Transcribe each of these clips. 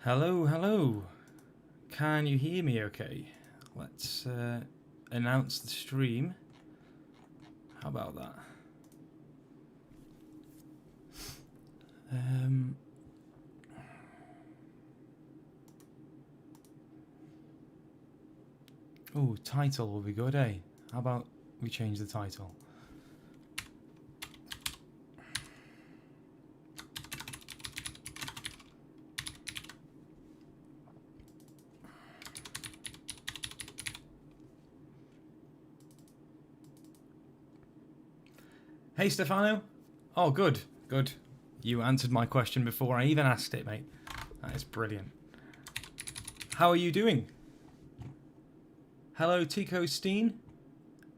Hello, hello. Can you hear me okay? Let's announce the stream. How about that? Oh, title will be good, eh? How about we change the title? Hey, Stefano. Oh, good, good. You answered my question before I even asked it, mate. That is brilliant. How are you doing? Hello, Tico Steen.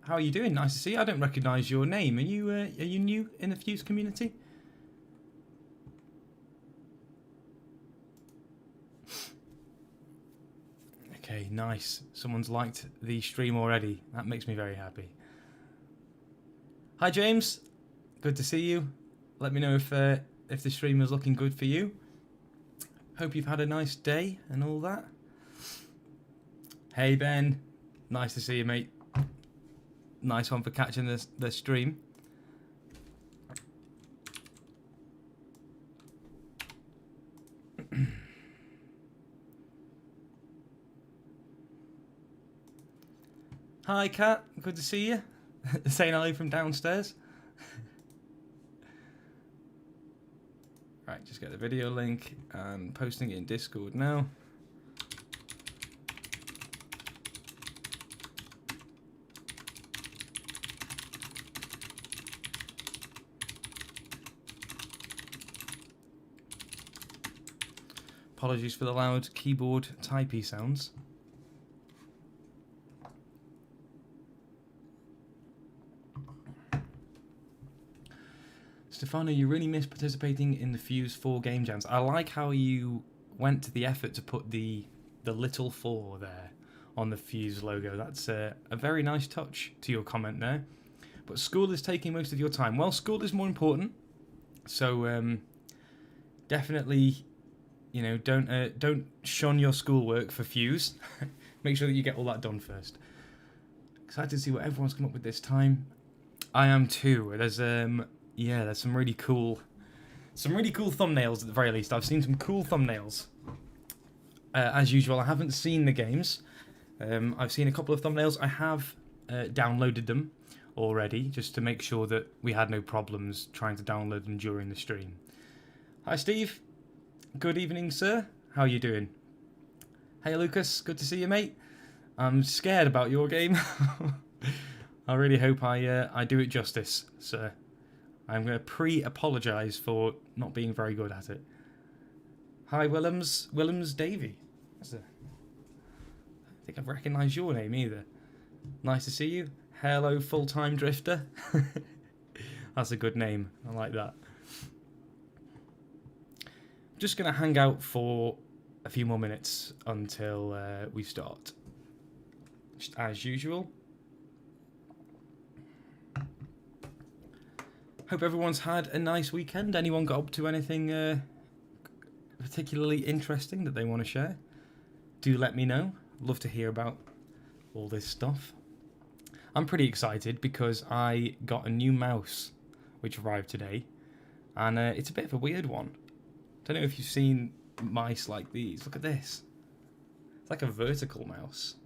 How are you doing? Nice to see you. I don't recognise your name. Are you new in the FUZE community? Okay, nice. Someone's liked the stream already. That makes me very happy. Hi, James. Good to see you. Let me know if the stream is looking good for you. Hope you've had a nice day and all that. Hey, Ben. Nice to see you, mate. Nice one for catching the stream. Hi, Kat. Good to see you. Saying hello from downstairs. Right, just get the video link and posting it in Discord now. Apologies for the loud keyboard typey sounds. Stefano, you really miss participating in the FUZE 4 game jams. I like how you went to the effort to put the little 4 there on the FUZE logo. That's a very nice touch to your comment there. But school is taking most of your time. Well, school is more important. So definitely, you know, don't shun your schoolwork for FUZE. Make sure that you get all that done first. Excited to see what everyone's come up with this time. I am too. There's yeah, there's some really cool thumbnails at the very least. I've seen some cool thumbnails. As usual, I haven't seen the games. I've seen a couple of thumbnails. I have downloaded them already, just to make sure that we had no problems trying to download them during the stream. Hi, Steve. Good evening, sir. How are you doing? Hey, Lucas. Good to see you, mate. I'm scared about your game. I really hope I do it justice, sir. I'm going to pre-apologise for not being very good at it. Hi, Willems Davey. I don't think I've recognised your name either. Nice to see you. Hello, full-time drifter. That's a good name. I like that. Just going to hang out for a few more minutes until we start. Just as usual. Hope everyone's had a nice weekend. Anyone got up to anything particularly interesting that they want to share? Do let me know. Love to hear about all this stuff. I'm pretty excited because I got a new mouse which arrived today, and it's a bit of a weird one. Don't know if you've seen mice like these. Look at this. It's like a vertical mouse.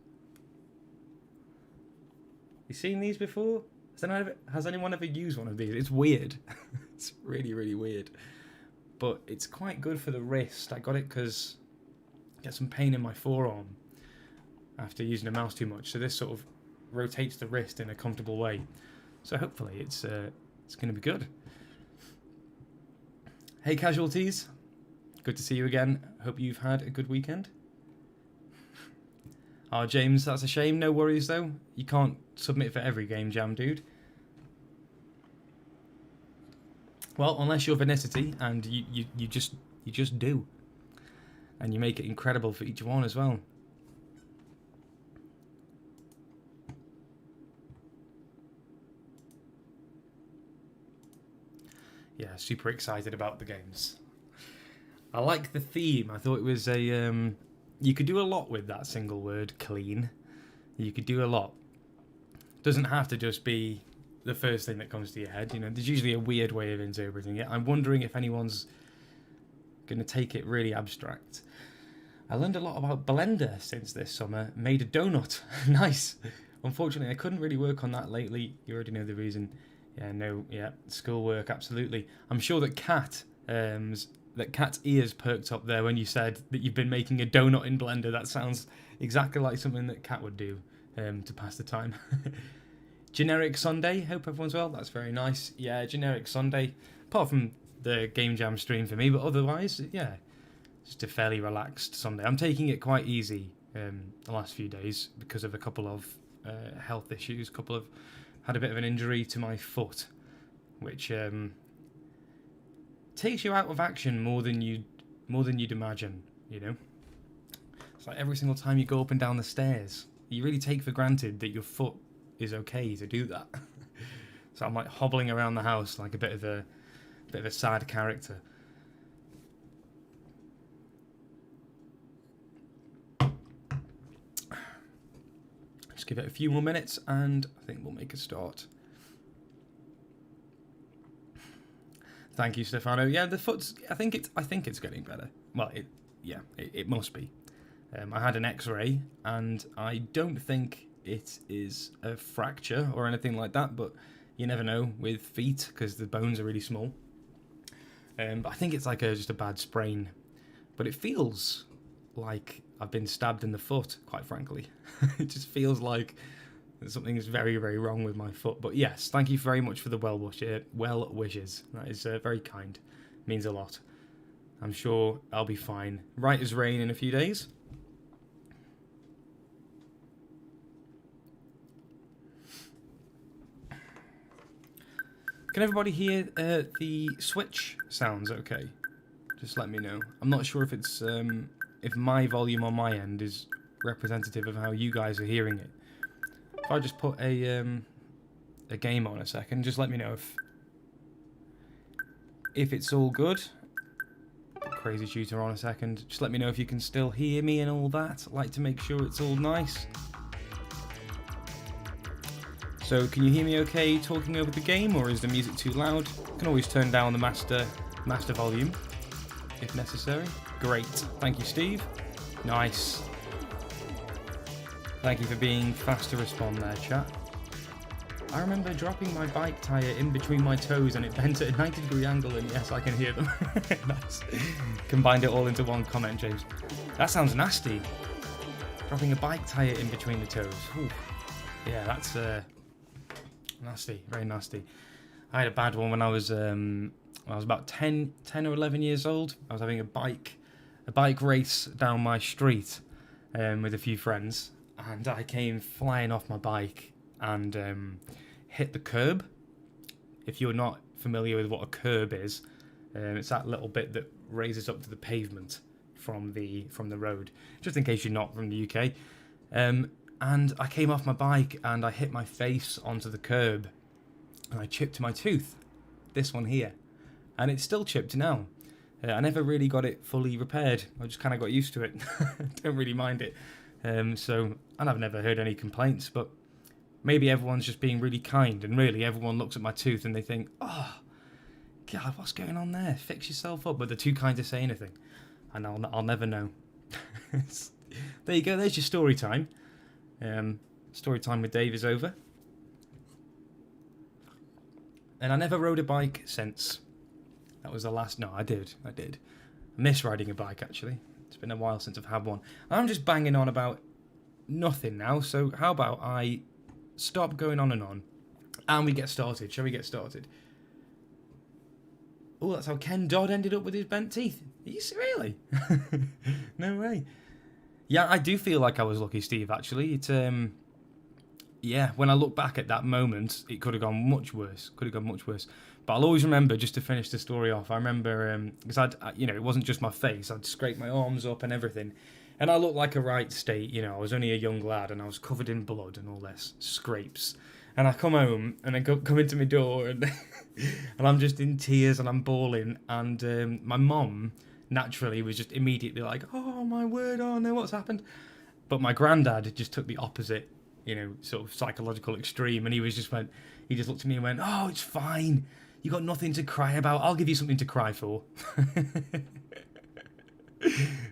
You seen these before? Has anyone ever used one of these? It's weird. It's really, really weird. But it's quite good for the wrist. I got it because I get some pain in my forearm after using a mouse too much. So this sort of rotates the wrist in a comfortable way. So hopefully it's going to be good. Hey, casualties. Good to see you again. Hope you've had a good weekend. Oh, James, that's a shame. No worries, though. You can't submit for every game jam, dude. Well, unless you're Venicity, and you just do. And you make it incredible for each one as well. Yeah, super excited about the games. I like the theme. I thought it was a... you could do a lot with that single word, clean. You could do a lot. Doesn't have to just be the first thing that comes to your head. You know, there's usually a weird way of interpreting it. I'm wondering if anyone's going to take it really abstract. I learned a lot about Blender since this summer. Made a donut. Nice. Unfortunately, I couldn't really work on that lately. You already know the reason. Yeah, schoolwork, absolutely. I'm sure that Kat's ears perked up there when you said that you've been making a donut in Blender. That sounds exactly like something that Kat would do to pass the time. Generic Sunday. Hope everyone's well. That's very nice. Yeah, generic Sunday. Apart from the Gamejam stream for me, but otherwise, yeah, just a fairly relaxed Sunday. I'm taking it quite easy the last few days because of a couple of health issues. Had a bit of an injury to my foot, which takes you out of action more than you'd imagine. You know, it's like every single time you go up and down the stairs, you really take for granted that your foot is okay to do that. So I'm like hobbling around the house like a bit of a sad character. Just give it a few more minutes and I think we'll make a start. Thank you, Stefano. Yeah, the foot's. I think it's getting better. Well, it must be. I had an X-ray and I don't think it is a fracture or anything like that, but you never know with feet because the bones are really small. But I think it's like just a bad sprain. But it feels like I've been stabbed in the foot, quite frankly. It just feels like something is very, very wrong with my foot. But yes, thank you very much for the well wishes. That is very kind. Means a lot. I'm sure I'll be fine. Right as rain in a few days. Can everybody hear the switch sounds okay? Just let me know. I'm not sure if it's if my volume on my end is representative of how you guys are hearing it. If I just put a game on a second, just let me know if it's all good. Put Crazy Shooter on a second. Just let me know if you can still hear me and all that. I like to make sure it's all nice. So can you hear me okay talking over the game, or is the music too loud? You can always turn down the master volume if necessary. Great. Thank you, Steve. Nice. Thank you for being fast to respond there, chat. I remember dropping my bike tyre in between my toes and it bent at a 90-degree angle, and yes, I can hear them. Nice. Combined it all into one comment, James. That sounds nasty. Dropping a bike tyre in between the toes. Ooh. Yeah, that's nasty, very nasty. I had a bad one when I was about 10 or 11 years old. I was having a bike race down my street with a few friends, and I came flying off my bike and hit the curb. If you're not familiar with what a curb is, it's that little bit that raises up to the pavement from the road, just in case you're not from the UK. And I came off my bike and I hit my face onto the curb and I chipped my tooth, this one here, and it's still chipped now. I never really got it fully repaired. I just kind of got used to it. Don't really mind it. And I've never heard any complaints, but maybe everyone's just being really kind, and really everyone looks at my tooth and they think, oh, God, what's going on there? Fix yourself up. But they're too kind to say anything, and I'll never know. There you go. There's your story time. Story time with Dave is over. And I never rode a bike since. That was the last... No, I did. I miss riding a bike, actually. It's been a while since I've had one. I'm just banging on about nothing now, so how about I stop going on and we get started. Shall we get started? Oh, that's how Ken Dodd ended up with his bent teeth. Are you really? No way. Yeah, I do feel like I was lucky, Steve, actually. It, yeah, when I look back at that moment, it could have gone much worse. But I'll always remember, just to finish the story off, I remember, because it wasn't just my face. I'd scrape my arms up and everything. And I looked like a right state, I was only a young lad and I was covered in blood and all this, scrapes. And I come home and I come into my door and and I'm just in tears and I'm bawling. And my mum naturally was just immediately like, oh my word, oh no, what's happened? But my granddad just took the opposite, sort of psychological extreme, and he just looked at me and went, oh, it's fine. You got nothing to cry about. I'll give you something to cry for.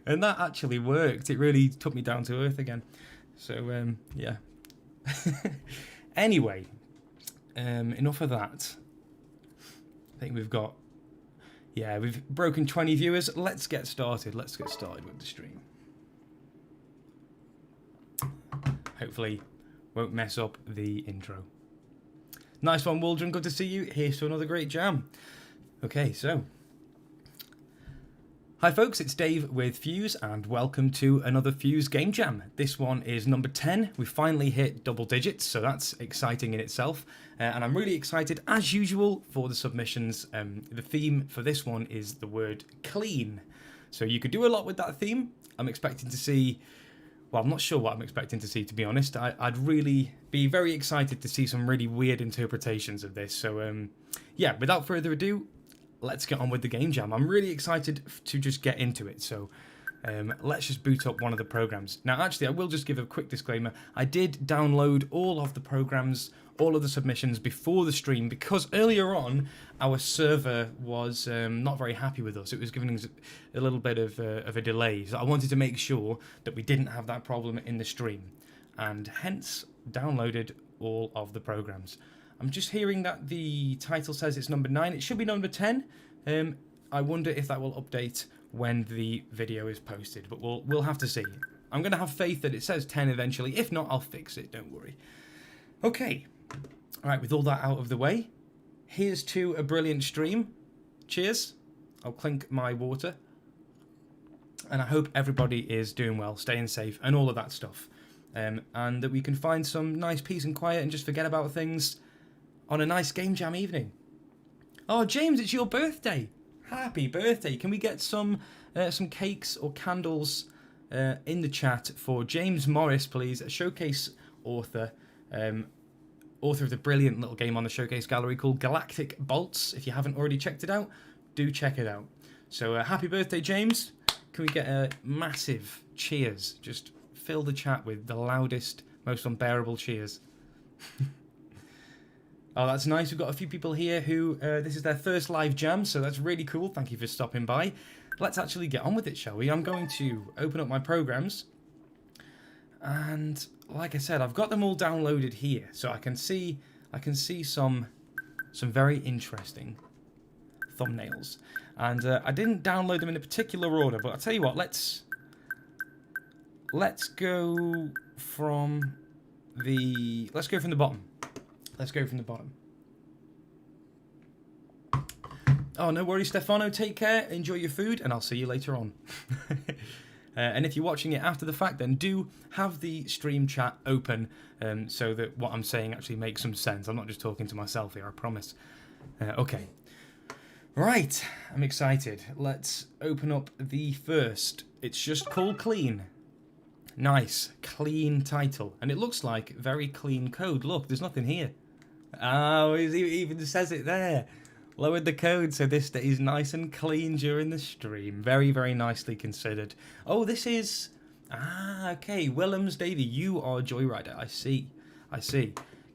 And that actually worked. It really took me down to earth again. So, yeah. Anyway, enough of that. I think we've broken 20 viewers. Let's get started. Let's get started with the stream. Hopefully, won't mess up the intro. Nice one, Waldron. Good to see you. Here's to another great jam. Okay, so. Hi folks, it's Dave with FUZE and welcome to another FUZE Game Jam. This one is number 10. We finally hit double digits, so that's exciting in itself. And I'm really excited, as usual, for the submissions. The theme for this one is the word clean. So you could do a lot with that theme. I'm expecting to see... Well, I'm not sure what I'm expecting to see, to be honest. I'd really be very excited to see some really weird interpretations of this. So, yeah, without further ado, let's get on with the game jam. I'm really excited to just get into it. So, let's just boot up one of the programs. Now, actually, I will just give a quick disclaimer. I did download all of the programs, all of the submissions before the stream, because earlier on, our server was not very happy with us. It was giving us a little bit of a delay. So I wanted to make sure that we didn't have that problem in the stream, and hence downloaded all of the programs. I'm just hearing that the title says it's number 9. It should be number 10. I wonder if that will update when the video is posted, but we'll have to see. I'm going to have faith that it says 10 eventually. If not, I'll fix it, don't worry. Okay. All right, with all that out of the way, here's to a brilliant stream. Cheers. I'll clink my water. And I hope everybody is doing well, staying safe, and all of that stuff. And that we can find some nice peace and quiet and just forget about things on a nice game jam evening. Oh, James, it's your birthday. Happy birthday. Can we get some cakes or candles in the chat for James Morris, please, a showcase author. Author of the brilliant little game on the showcase gallery called Galactic Bolts. If you haven't already checked it out, do check it out. So happy birthday, James. Can we get a massive cheers? Just fill the chat with the loudest, most unbearable cheers. Oh, that's nice. We've got a few people here who this is their first live jam, so that's really cool. Thank you for stopping by. Let's actually get on with it, shall we? I'm going to open up my programs. And like I said, I've got them all downloaded here, so I can see some very interesting thumbnails. And I didn't download them in a particular order, but I'll tell you what, let's go from the bottom. Let's go from the bottom. Oh, no worries, Stefano. Take care. Enjoy your food, and I'll see you later on. And if you're watching it after the fact, then do have the stream chat open so that what I'm saying actually makes some sense. I'm not just talking to myself here, I promise. Okay. Right. I'm excited. Let's open up the first. It's just called Clean. Nice. Clean title. And it looks like very clean code. Look, there's nothing here. Oh, it even says it there. Lowered the code so this stays nice and clean during the stream. Very, very nicely considered. Oh, this is... Ah, okay. Willems Davey, you are Joyrider. I see.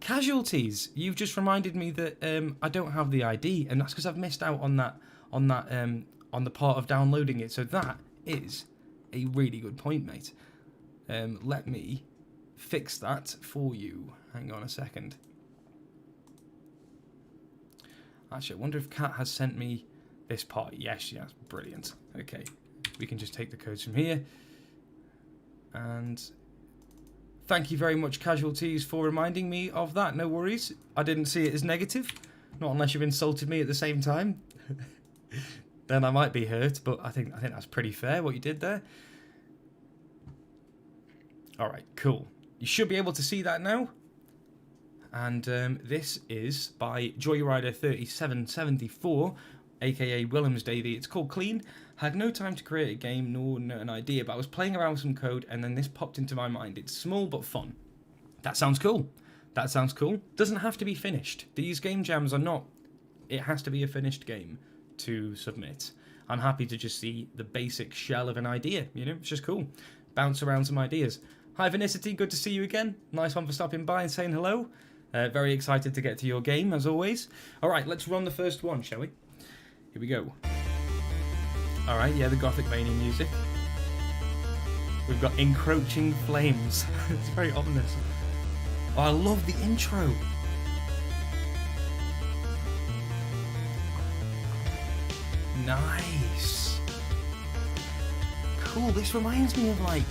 Casualties. You've just reminded me that I don't have the ID, and that's because I've missed out on the part of downloading it. So that is a really good point, mate. Let me fix that for you. Hang on a second. Actually, I wonder if Kat has sent me this part. Yes, she has. Brilliant. Okay, we can just take the codes from here. And thank you very much, Casualties, for reminding me of that. No worries. I didn't see it as negative. Not unless you've insulted me at the same time. Then I might be hurt, but I think that's pretty fair what you did there. All right, cool. You should be able to see that now. And this is by Joyrider3774, aka Willems Davey. It's called Clean. Had no time to create a game nor an idea, but I was playing around with some code and then this popped into my mind. It's small but fun. That sounds cool. That sounds cool. Doesn't have to be finished. These game jams are not... It has to be a finished game to submit. I'm happy to just see the basic shell of an idea, you know, it's just cool. Bounce around some ideas. Hi Venicity, good to see you again. Nice one for stopping by and saying hello. Very excited to get to your game, as always. Alright, let's run the first one, shall we? Here we go. Alright, yeah, the Gothic Mania music. We've got encroaching flames. It's very ominous. Oh, I love the intro. Nice. Cool, this reminds me of like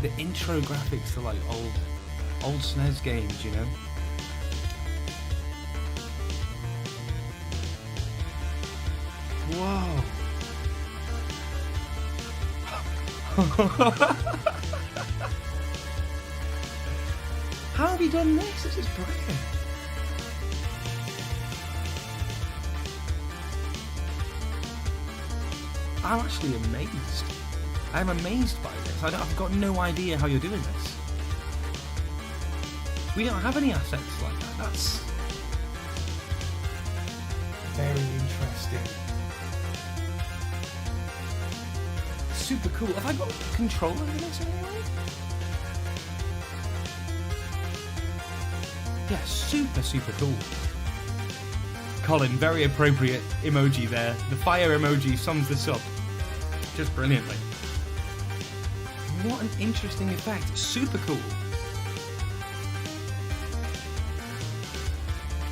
the intro graphics to like old SNES games, you know? Whoa. How have you done this? This is brilliant. I'm actually amazed. I'm amazed by this. I've got no idea how you're doing this. We don't have any assets like that. That's very interesting. Super cool. Have I got control over this anyway? Yeah, super cool. Colin, very appropriate emoji there. The fire emoji sums this up just brilliantly. What an interesting effect. Super cool.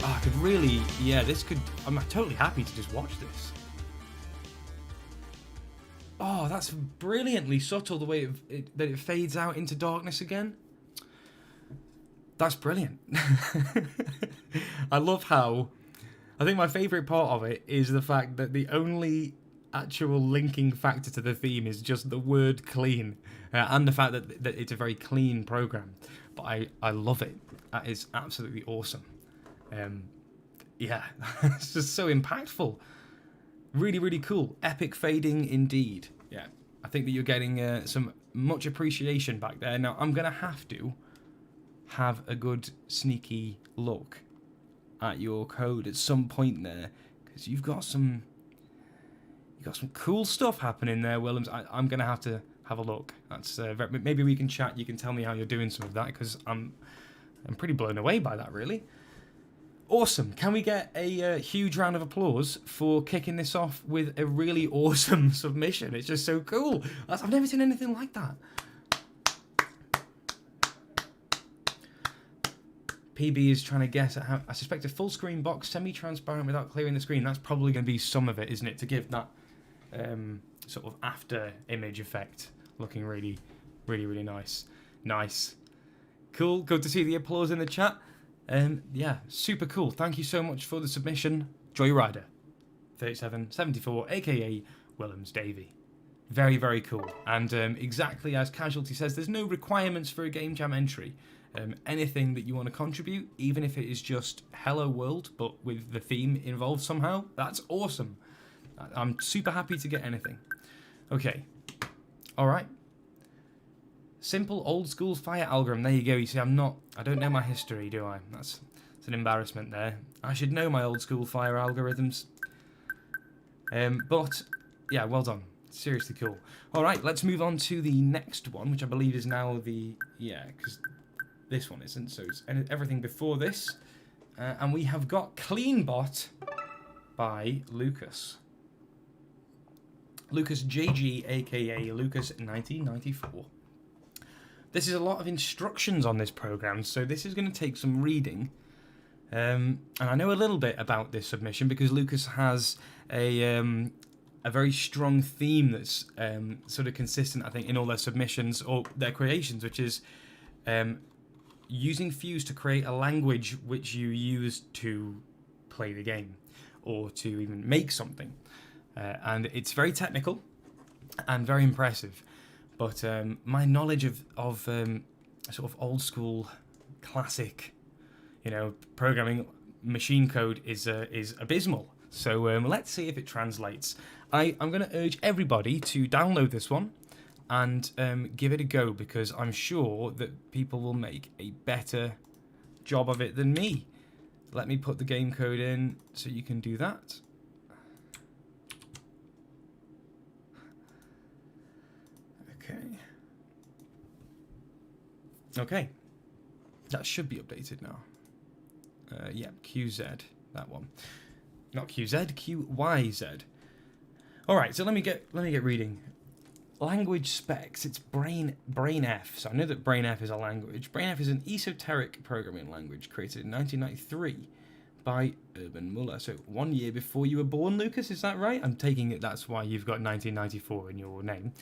Oh, I could really, yeah, this could, I'm totally happy to just watch this. Oh, that's brilliantly subtle, the way that it fades out into darkness again. That's brilliant. I love how, I think my favourite part of it is the fact that the only actual linking factor to the theme is just the word clean, and the fact that it's a very clean program. But I love it. That is absolutely awesome. Yeah, it's just so impactful. Really cool. Epic fading indeed. Yeah, I think that you're getting some much appreciation back there. Now, I'm going to have a good sneaky look at your code at some point there, because you've got some cool stuff happening there, Willems. I'm going to have a look. That's maybe we can chat. You can tell me how you're doing some of that, because I'm pretty blown away by that, really. Awesome. Can we get a huge round of applause for kicking this off with a really awesome submission? It's just so cool. I've never seen anything like that. PB is trying to guess at how... I suspect a full screen box, semi-transparent without clearing the screen. That's probably going to be some of it, isn't it? To give that sort of after image effect looking really nice. Nice. Cool. Good to see the applause in the chat. Yeah, super cool. Thank you so much for the submission, joyrider 3774, aka Willems Davey. Very cool. And exactly as Casualty says, there's no requirements for a Game Jam entry. Anything that you want to contribute, even if it is just Hello World, but with the theme involved somehow, that's awesome. I'm super happy to get anything. Okay. Alright. Simple old school fire algorithm. There you go. You see, I don't know my history, do I? That's an embarrassment there. I should know my old school fire algorithms. But yeah, well done. Seriously cool. All right, let's move on to the next one, which I believe is now because this one isn't. So it's everything before this, and we have got CleanBot by Lucas. Lucas JG, aka Lucas 1994. This is a lot of instructions on this program, so this is going to take some reading. And I know a little bit about this submission because Lucas has a very strong theme that's sort of consistent, I think, in all their submissions or their creations, which is using FUZE to create a language which you use to play the game or to even make something. And it's very technical and very impressive. But my knowledge of sort of old school, classic, programming machine code is abysmal. So let's see if it translates. I'm going to urge everybody to download this one and give it a go, because I'm sure that people will make a better job of it than me. Let me put the game code in so you can do that. Okay. Okay. That should be updated now. Yeah, QZ, that one. Not QZ, QYZ. All right, so let me get reading. Language specs. It's Brain F. So I know that Brain F is a language. Brain F is an esoteric programming language created in 1993 by Urban Muller. So 1 year before you were born, Lucas. Is that right? I'm taking it that's why you've got 1994 in your name.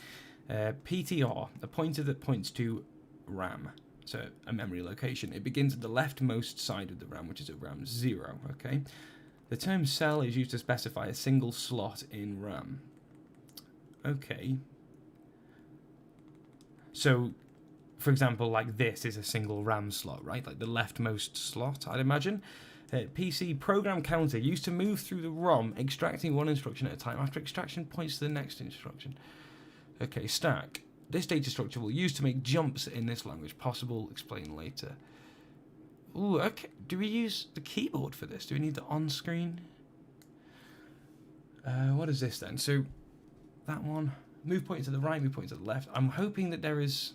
PTR, a pointer that points to RAM. So a memory location. It begins at the leftmost side of the RAM, which is at RAM 0. Okay. The term cell is used to specify a single slot in RAM. Okay. So, for example, like this is a single RAM slot, right? Like the leftmost slot, I'd imagine. PC program counter used to move through the ROM, extracting one instruction at a time. After extraction, points to the next instruction. Okay, stack. This data structure will use to make jumps in this language. Possible, explain later. Ooh, okay. Do we use the keyboard for this? Do we need the on-screen? What is this then? So, that one. Move pointer to the right, move pointer to the left. I'm hoping that there is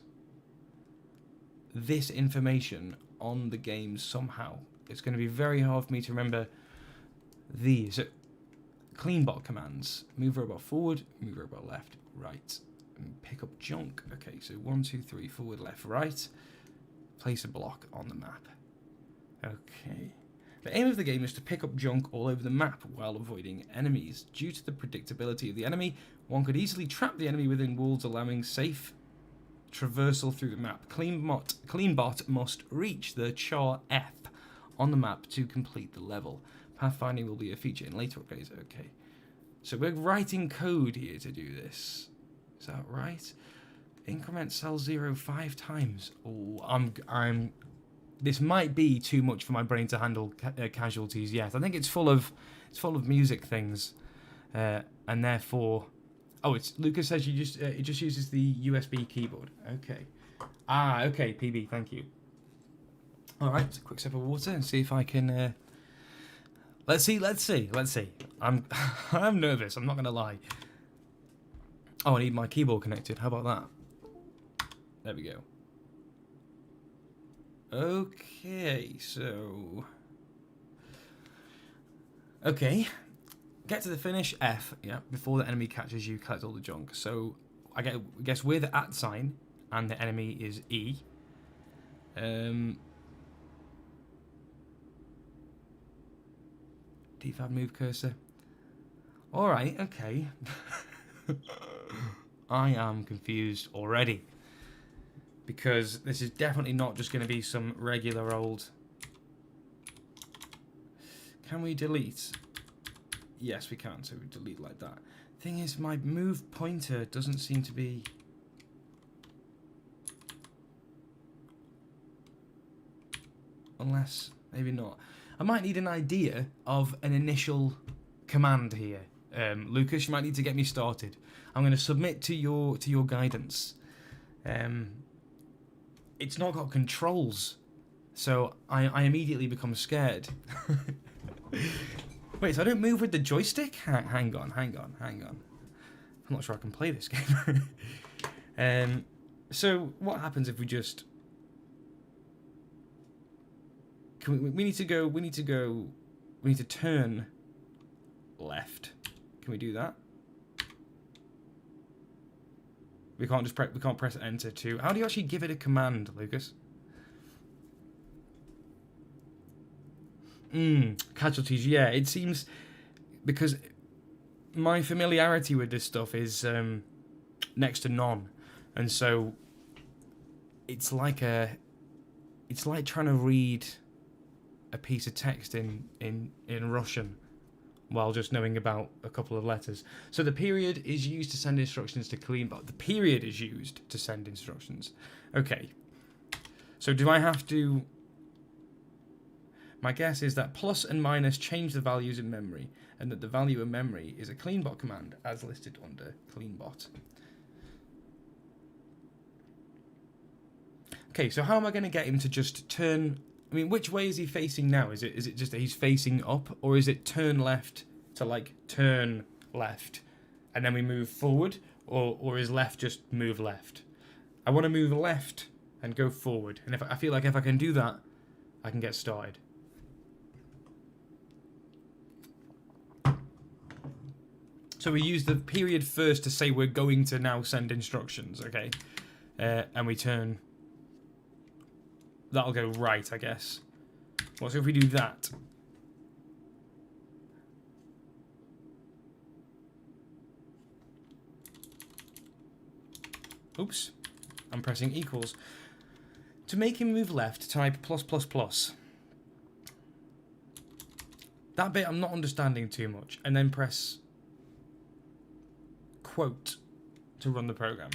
this information on the game somehow. It's going to be very hard for me to remember these. So, cleanbot commands. Move robot forward, move robot left, right. And pick up junk. Okay, so 1, 2, 3, forward, left, right. Place a block on the map. Okay. The aim of the game is to pick up junk all over the map while avoiding enemies. Due to the predictability of the enemy, one could easily trap the enemy within walls, allowing safe traversal through the map. Cleanbot must reach the char F on the map to complete the level. Pathfinding will be a feature in later updates. Okay. So we're writing code here to do this. Is that right? Increment cell 0 5 times. Oh, I'm. This might be too much for my brain to handle casualties yet. I think it's full of music things, and therefore, it's Lucas says it just uses the USB keyboard. Okay, okay, PB, thank you. All right, quick sip of water and see if I can. Let's see. I'm nervous. I'm not gonna lie. Oh, I need my keyboard connected. How about that? There we go. Okay, so... Okay. Get to the finish, F, yeah. Before the enemy catches you, collect all the junk. So, I guess we're the @ sign, and the enemy is E. D5 move cursor. Alright, okay. I am confused already. Because this is definitely not just going to be some regular old... Can we delete? Yes, we can. So we delete like that. Thing is, my move pointer doesn't seem to be... Unless, maybe not. I might need an idea of an initial command here. Lucas, you might need to get me started. I'm going to submit to your guidance. It's not got controls, so I immediately become scared. Wait, so I don't move with the joystick? Hang on. I'm not sure I can play this game. So what happens if we just... We need to turn left. Can we do that? We can't just press enter to... How do you actually give it a command, Lucas? Casualties, yeah. It seems... Because my familiarity with this stuff is next to none. And so... It's like trying to read a piece of text in Russian while just knowing about a couple of letters. So the period is used to send instructions to cleanbot. The period is used to send instructions. Okay. So do I have to... My guess is that plus and minus change the values in memory, and that the value in memory is a cleanbot command as listed under cleanbot. Okay, so how am I going to get him to just turn... I mean, which way is he facing now? Is it just that he's facing up, or is it turn left to, like, turn left, and then we move forward? or is left just move left? I want to move left and go forward. And if I feel like if I can do that, I can get started. So we use the period first to say we're going to now send instructions, okay? And we turn... That'll go right, I guess. What if we do that? Oops. I'm pressing equals. To make him move left, type plus plus plus. That bit I'm not understanding too much. And then press quote to run the program.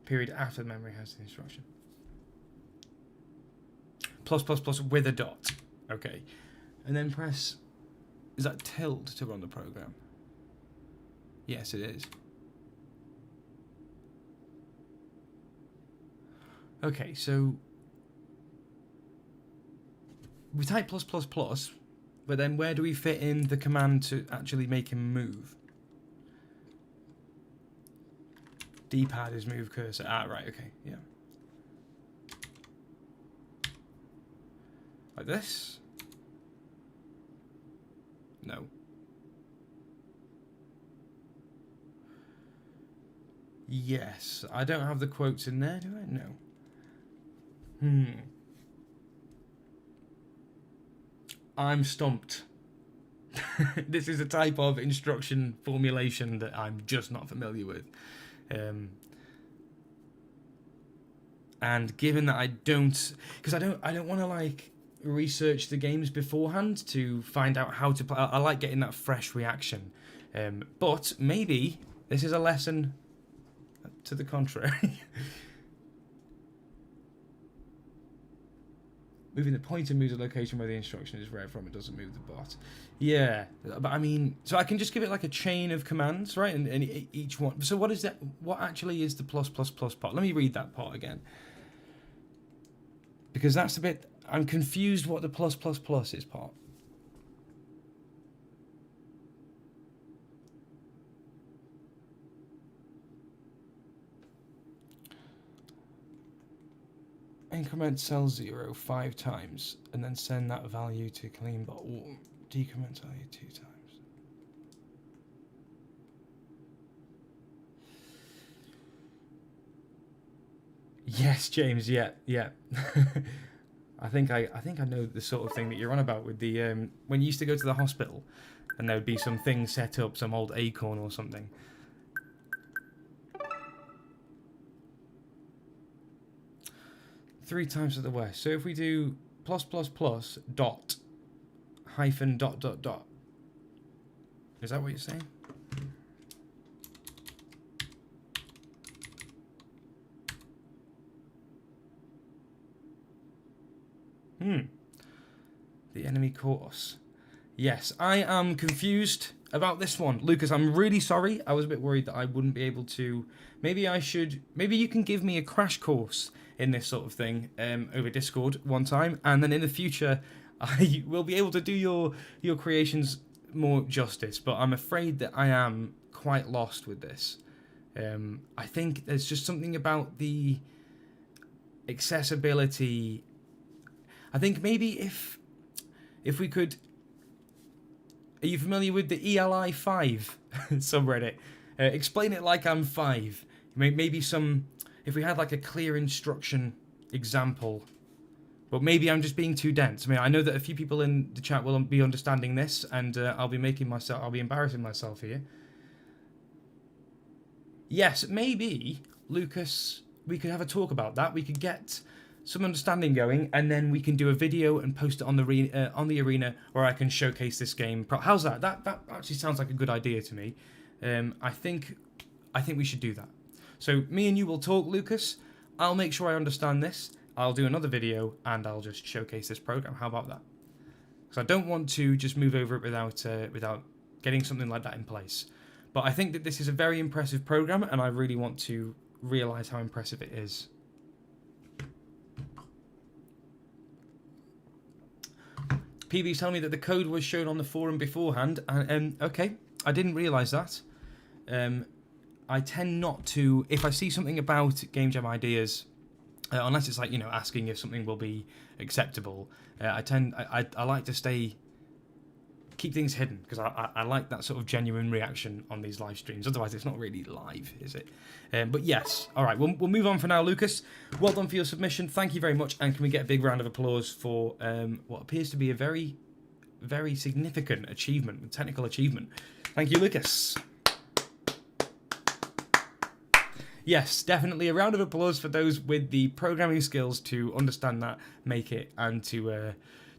Period after the memory has the instruction. Plus plus plus with a dot. Okay. And then press... Is that tilde to run the program? Yes, it is. Okay, so... We type plus plus plus, but then where do we fit in the command to actually make him move? D-pad is move cursor. Ah, right, okay, yeah. Like this? No. Yes. I don't have the quotes in there, do I? No. I'm stumped. This is a type of instruction formulation that I'm just not familiar with. And given that I don't... Because I don't want to, like, research the games beforehand to find out how to play. I like getting that fresh reaction. But maybe this is a lesson to the contrary. Moving the pointer moves a location where the instruction is read from. It doesn't move the bot. Yeah, but I mean, so I can just give it like a chain of commands, right? And each one. So what is that? What actually is the plus plus plus part? Let me read that part again. Because that's a bit... I'm confused what the plus plus plus is part. Increment cell 0 5 times and then send that value to clean bot. Decrement value 2 times. Yes, James. Yeah. I think I know the sort of thing that you're on about with the when you used to go to the hospital and there would be some thing set up, some old acorn or something. Three times to the west. So if we do plus plus plus dot hyphen dot dot dot. Is that what you're saying? The enemy course. Yes, I am confused about this one. Lucas, I'm really sorry. I was a bit worried that I wouldn't be able to... Maybe you can give me a crash course in this sort of thing over Discord one time, and then in the future I will be able to do your creations more justice. But I'm afraid that I am quite lost with this. I think there's just something about the accessibility. I think maybe if we could... Are you familiar with the ELI 5 subreddit? Explain it like I'm 5. Maybe some... If we had like a clear instruction example. But maybe I'm just being too dense. I mean, I know that a few people in the chat will be understanding this, and I'll be embarrassing myself here. Yes, maybe, Lucas, we could have a talk about that. We could get some understanding going, and then we can do a video and post it on the arena, where I can showcase this game. How's that? That actually sounds like a good idea to me. I think we should do that. So me and you will talk, Lucas. I'll make sure I understand this. I'll do another video and I'll just showcase this program. How about that? Because I don't want to just move over it without getting something like that in place. But I think that this is a very impressive program, and I really want to realize how impressive it is. PB's telling me that the code was shown on the forum beforehand. And okay, I didn't realise that. I tend not to, if I see something about Game Jam ideas, unless it's like, you know, asking if something will be acceptable, I like to keep things hidden, because I like that sort of genuine reaction on these live streams. Otherwise, it's not really live, is it? But yes, all right, we'll move on for now, Lucas. Well done for your submission. Thank you very much. And can we get a big round of applause for what appears to be a very, very significant achievement, technical achievement. Thank you, Lucas. Yes, definitely a round of applause for those with the programming skills to understand that, make it, and to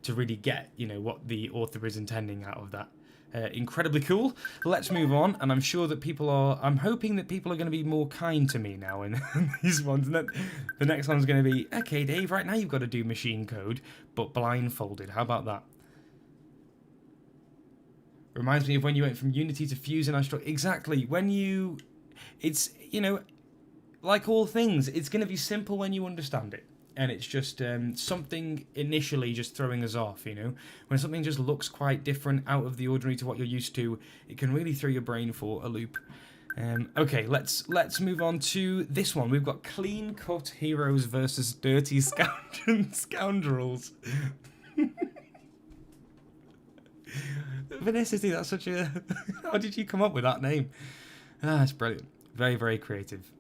really get, you know, what the author is intending out of that. Incredibly cool. Let's move on, and I'm sure that I'm hoping that people are going to be more kind to me now in these ones. And the next one's going to be, okay, Dave, right now you've got to do machine code, but blindfolded. How about that? Reminds me of when you went from Unity to Fuse and I struck. Exactly. It's, you know, like all things, it's going to be simple when you understand it. And it's just something initially just throwing us off, you know? When something just looks quite different, out of the ordinary to what you're used to, it can really throw your brain for a loop. Okay, let's move on to this one. We've got clean cut heroes versus dirty scoundrels. Vanessa, that's such a... How did you come up with that name? That's brilliant. Very, very creative.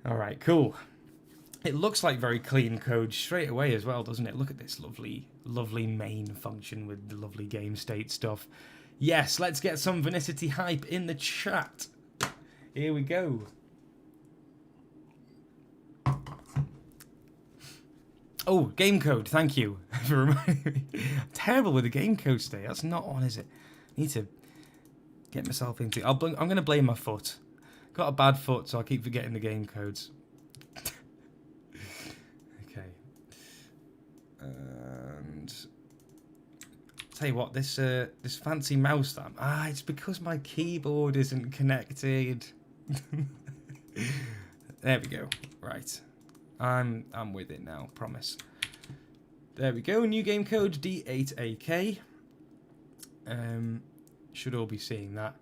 All right, cool. It looks like very clean code straight away as well, doesn't it? Look at this lovely, lovely main function with the lovely game state stuff. Yes, let's get some Vanicity hype in the chat. Here we go. Oh, game code, thank you for reminding me. I'm terrible with the game code today. That's not on, is it? I need to get myself into... I'm going to blame my foot. Got a bad foot, so I keep forgetting the game codes. Okay. And... Tell you what, this fancy mouse that it's because my keyboard isn't connected. There we go. Right. I'm with it now, promise. There we go, new game code D8AK. Should all be seeing that.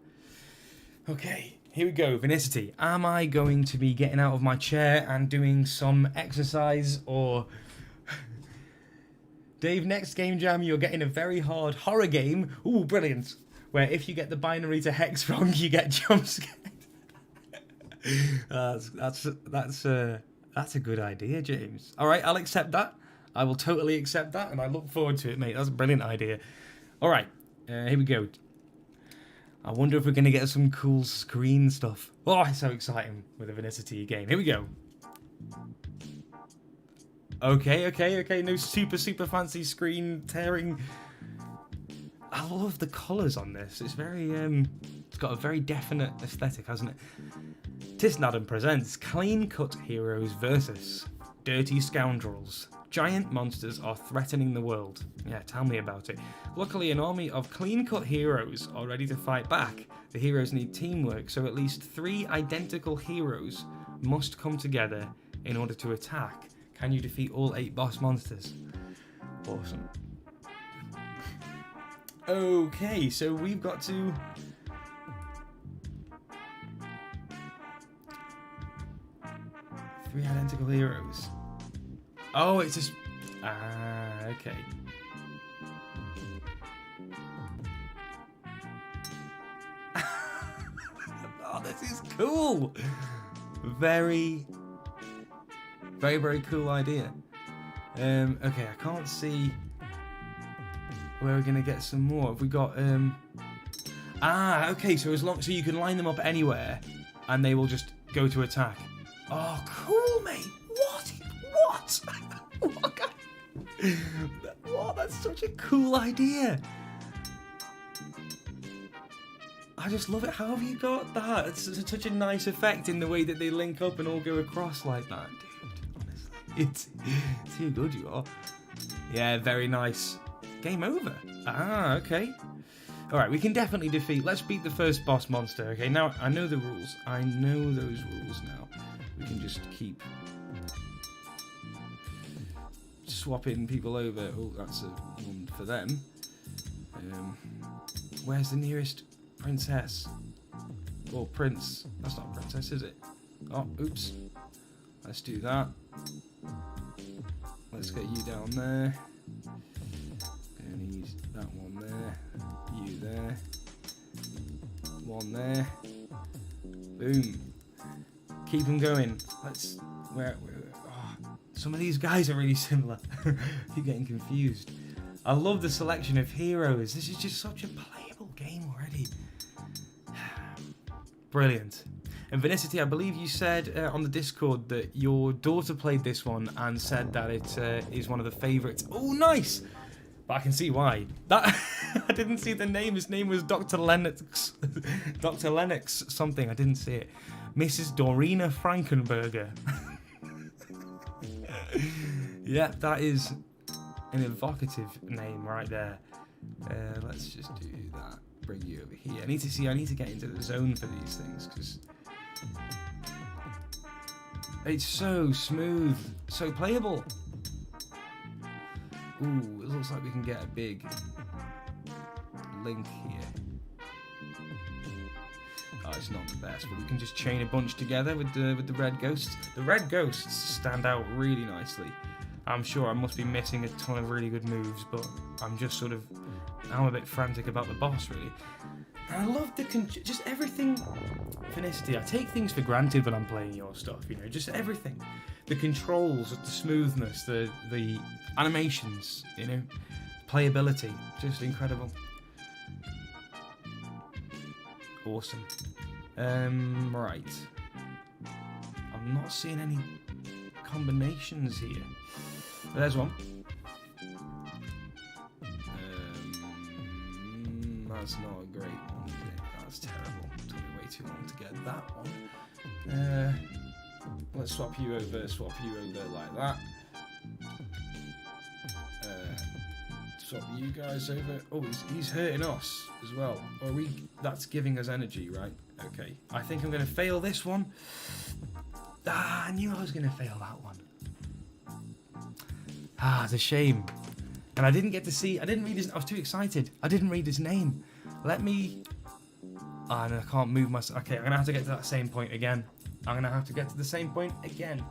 Okay, here we go, Vanicity. Am I going to be getting out of my chair and doing some exercise, or... Dave, next Game Jam, you're getting a very hard horror game. Ooh, brilliant. Where if you get the binary to hex wrong, you get jump scared. That's a good idea, James. All right, I'll accept that. I will totally accept that, and I look forward to it, mate. That's a brilliant idea. All right, here we go. I wonder if we're going to get some cool screen stuff. Oh, it's so exciting with a Vanicity game. Here we go. Okay. No super fancy screen tearing. I love the colours on this. It's very, it's got a very definite aesthetic, hasn't it? Tisnadam presents Clean Cut Heroes versus Dirty Scoundrels. Giant monsters are threatening the world. Yeah, tell me about it. Luckily, an army of clean-cut heroes are ready to fight back. The heroes need teamwork, so at least 3 identical heroes must come together in order to attack. Can you defeat all 8 boss monsters? Awesome. Okay, so we've got to... Three identical heroes. Oh, it's just... okay. Oh, this is cool! Very cool idea. Okay, I can't see where we're gonna get some more. Have we got okay, so so you can line them up anywhere and they will just go to attack. Oh, cool, mate. What? What? That's such a cool idea. I just love it. How have you got that? It's such a nice effect in the way that they link up and all go across like that, dude. Honestly, it's too good, you are. Yeah, very nice. Game over. Okay. All right, we can definitely defeat. Let's beat the first boss monster. Okay, now I know the rules. I know those rules now. We can just keep swapping people over. Oh, that's a one for them. Where's the nearest princess? Or prince? That's not a princess, is it? Oh, oops. Let's do that. Let's get you down there. Gonna need that one there. You there. One there. Boom. Keep them going. Let's. Where oh, some of these guys are really similar. Keep getting confused. I love the selection of heroes. This is just such a playable game already. Brilliant. And Venicity, I believe you said on the Discord that your daughter played this one and said that it is one of the favourites. Oh, nice! But I can see why. That I didn't see the name. His name was Dr. Lennox. Dr. Lennox something. I didn't see it. Mrs. Dorina Frankenberger. Yeah, that is an evocative name right there. Let's just do that. Bring you over here. I need to get into the zone for these things because it's so smooth, so playable. Ooh, it looks like we can get a big link here. Oh, it's not the best, but we can just chain a bunch together with the red ghosts. The red ghosts stand out really nicely. I'm sure I must be missing a ton of really good moves, but I'm just sort of, I'm a bit frantic about the boss, really. And I love the, just everything, Finicity. I take things for granted when I'm playing your stuff, you know, just everything. The controls, the smoothness, the animations, you know, playability, just incredible. Awesome. Right. I'm not seeing any combinations here. There's one. That's not a great one, is it? That's terrible. It took me way too long to get that one. Let's swap you over like that. Swap you guys over. Oh, he's hurting us as well. Or that's giving us energy, right? Okay. I think I'm going to fail this one. I knew I was going to fail that one. It's a shame. And I didn't get to see, I didn't read his, I was too excited. I didn't read his name. Let me, and I can't move myself. Okay, I'm going to have to get to that same point again. I'm going to have to get to the same point again.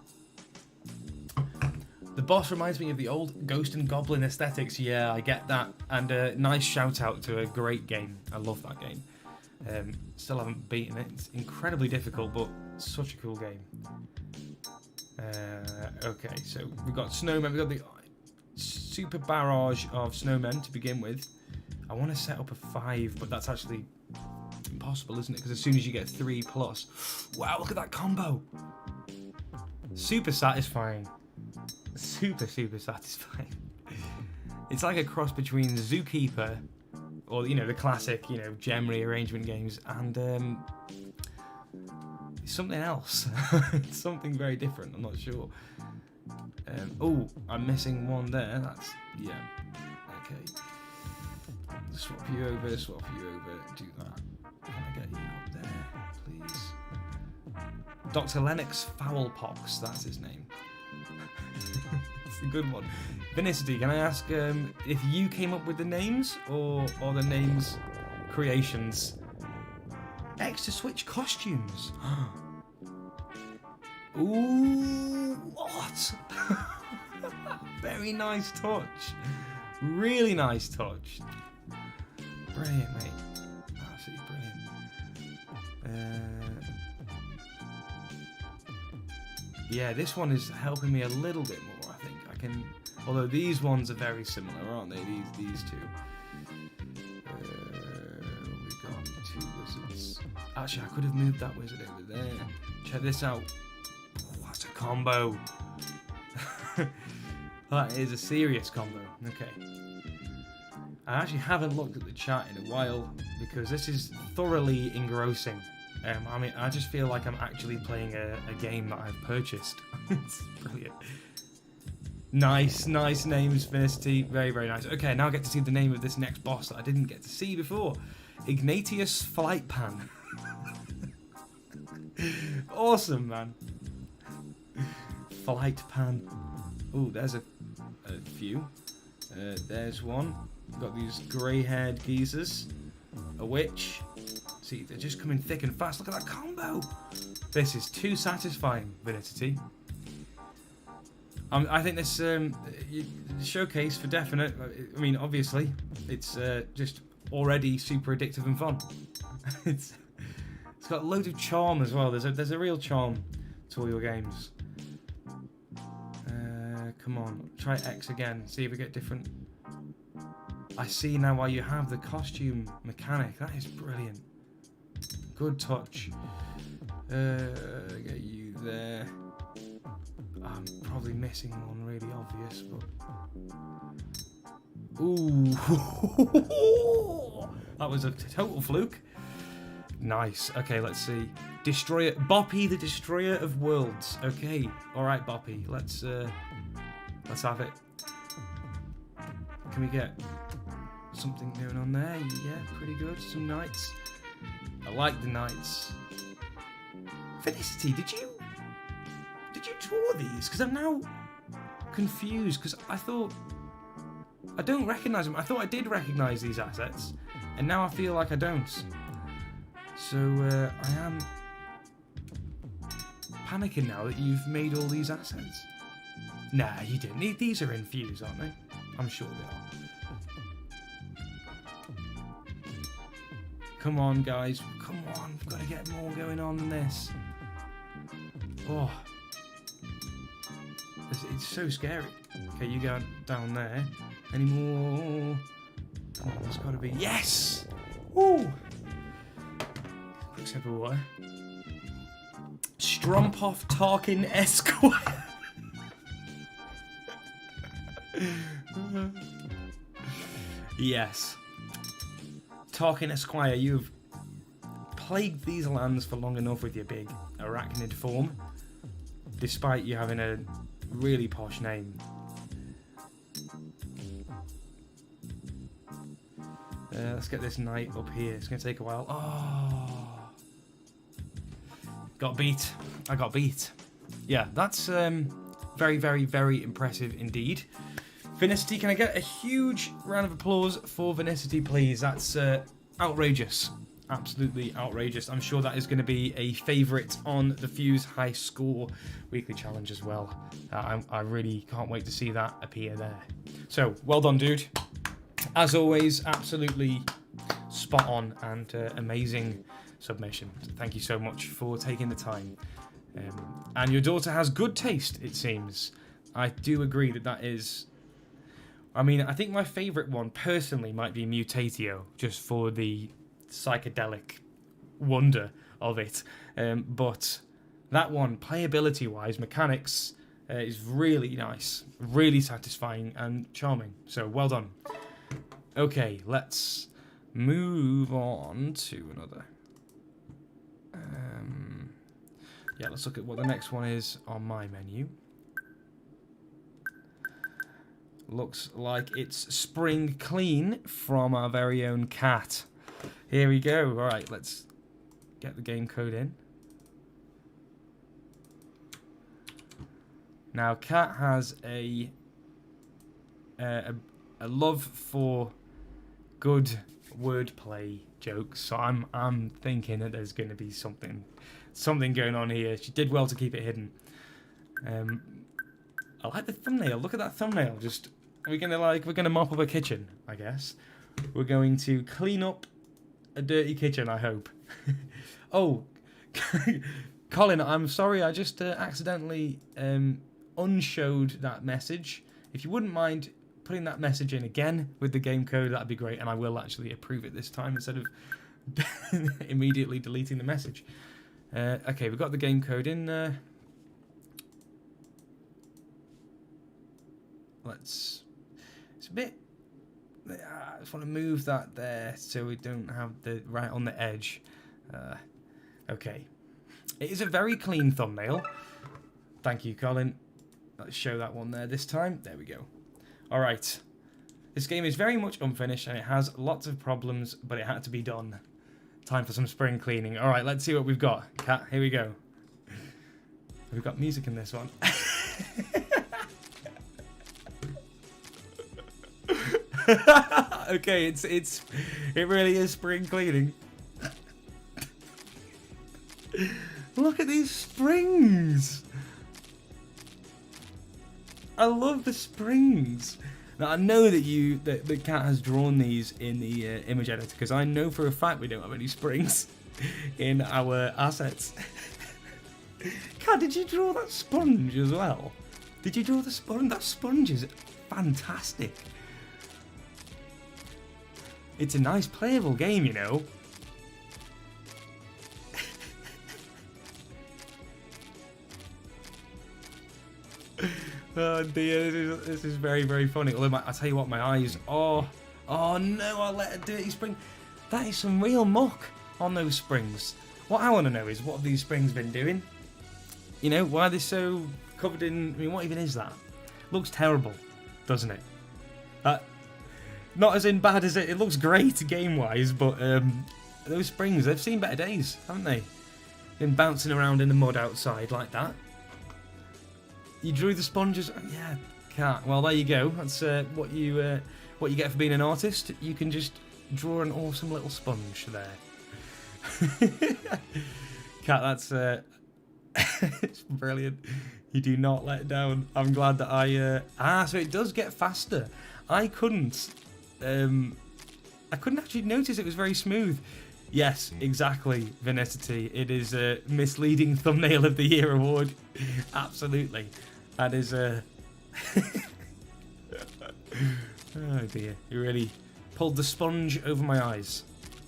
The boss reminds me of the old Ghost and Goblin aesthetics. Yeah, I get that. And a nice shout out to a great game. I love that game. Still haven't beaten it. It's incredibly difficult, but such a cool game. Okay, so we've got snowmen. We've got the super barrage of snowmen to begin with. I want to set up a 5, but that's actually impossible, isn't it? Because as soon as you get 3+, wow, look at that combo. Super satisfying. Super satisfying. It's like a cross between Zookeeper, or you know, the classic, you know, gem rearrangement games, and something else. It's something very different. I'm not sure. Oh, I'm missing one there. That's, yeah. Okay. Swap you over. Do that. Can I get you up there, please? Dr. Lennox Foulpox. That's his name. It's a good one. Venicity, can I ask if you came up with the names or the names creations? X to switch costumes. Ooh, what? Very nice touch. Really nice touch. Brilliant, mate. Absolutely brilliant. Yeah, this one is helping me a little bit more, I think. I can, although these ones are very similar, aren't they? These two. We've got 2 wizards. Actually, I could have moved that wizard over there. Check this out. Oh, that's a combo. That is a serious combo. Okay. I actually haven't looked at the chat in a while because this is thoroughly engrossing. I mean, I just feel like I'm actually playing a game that I've purchased. It's brilliant. Nice names, Finicity. Very nice. Okay, now I get to see the name of this next boss that I didn't get to see before. Ignatius Flightpan. Awesome, man. Flightpan. Ooh, there's a few. There's one. We've got these grey-haired geezers. A witch. See, they're just coming thick and fast. Look at that combo. This is too satisfying, Vinitity. I think this showcase for definite. I mean, obviously, it's just already super addictive and fun. It's got loads of charm as well. There's a real charm to all your games. Come on, try X again. See if we get different. I see now why you have the costume mechanic. That is brilliant. Good touch. Get you there. I'm probably missing one really obvious, but ooh, that was a total fluke. Nice. Okay, let's see. Destroyer, Boppy, the Destroyer of Worlds. Okay, all right, Boppy. Let's have it. Can we get something going on there? Yeah, pretty good. Some knights. I like the knights. Felicity, did you draw these? Because I'm now confused. Because I don't recognise them. I thought I did recognise these assets, and now I feel like I don't. So I am panicking now that you've made all these assets. Nah, you didn't. These are in FUZE, aren't they? I'm sure they are. Come on, guys. Come on. We've got to get more going on than this. Oh. It's so scary. Okay, you go down there. Any more? Come on, there's got to be... Yes! Woo! Looks everywhere. Strompoff Tarkin Esquire. Yes. Tarkin Esquire, you've plagued these lands for long enough with your big arachnid form, despite you having a really posh name. Let's get this knight up here. It's going to take a while. Oh. Got beat. I got beat. Yeah, that's very, very, very impressive indeed. Vinicity, can I get a huge round of applause for Vinicity, please? That's outrageous. Absolutely outrageous. I'm sure that is going to be a favourite on the FUZE High Score Weekly Challenge as well. I really can't wait to see that appear there. So, well done, dude. As always, absolutely spot on and amazing submission. Thank you so much for taking the time. And your daughter has good taste, it seems. I do agree that is... I mean, I think my favourite one, personally, might be Mutatio, just for the psychedelic wonder of it. But that one, playability-wise, mechanics, is really nice, really satisfying and charming. So, well done. Okay, let's move on to another. Yeah, let's look at what the next one is on my menu. Looks like it's Spring Clean from our very own Cat. Here we go. All right, let's get the game code in. Now, Cat has a love for good wordplay jokes, so I'm thinking that there's going to be something going on here. She did well to keep it hidden. I like the thumbnail. Look at that thumbnail. Just we're gonna mop up a kitchen, I guess. We're going to clean up a dirty kitchen, I hope. Oh, Colin, I'm sorry. I just accidentally unshowed that message. If you wouldn't mind putting that message in again with the game code, that'd be great, and I will actually approve it this time instead of immediately deleting the message. Okay, we've got the game code in there. It's a bit... I just want to move that there so we don't have the right on the edge. Okay. It is a very clean thumbnail. Thank you, Colin. Let's show that one there this time. There we go. Alright. This game is very much unfinished and it has lots of problems, but it had to be done. Time for some spring cleaning. Alright, let's see what we've got. Cat, here we go. We've got music in this one. Okay, it really is spring cleaning. Look at these springs. I love the springs. Now I know that the cat has drawn these in the image editor, because I know for a fact we don't have any springs in our assets. Cat, did you draw that sponge as well? Did you draw the sponge? That sponge is fantastic. It's a nice playable game, you know. Oh dear, this is very, very funny. Although I tell you what, my eyes. Oh no! I let a dirty spring. That is some real muck on those springs. What I want to know is, what have these springs been doing? You know, why are they so covered in? I mean, what even is that? Looks terrible, doesn't it? Not as in bad as it. It looks great game-wise, but those springs, they've seen better days, haven't they? Been bouncing around in the mud outside like that. You drew the sponges. Yeah, cat. Well, there you go. That's what you get for being an artist. You can just draw an awesome little sponge there. Cat, that's it's brilliant. You do not let down. I'm glad that I so it does get faster. I couldn't actually notice it was very smooth. Yes, exactly, Vanessity. It is a misleading thumbnail of the year award. Absolutely. That is oh dear. You really pulled the sponge over my eyes,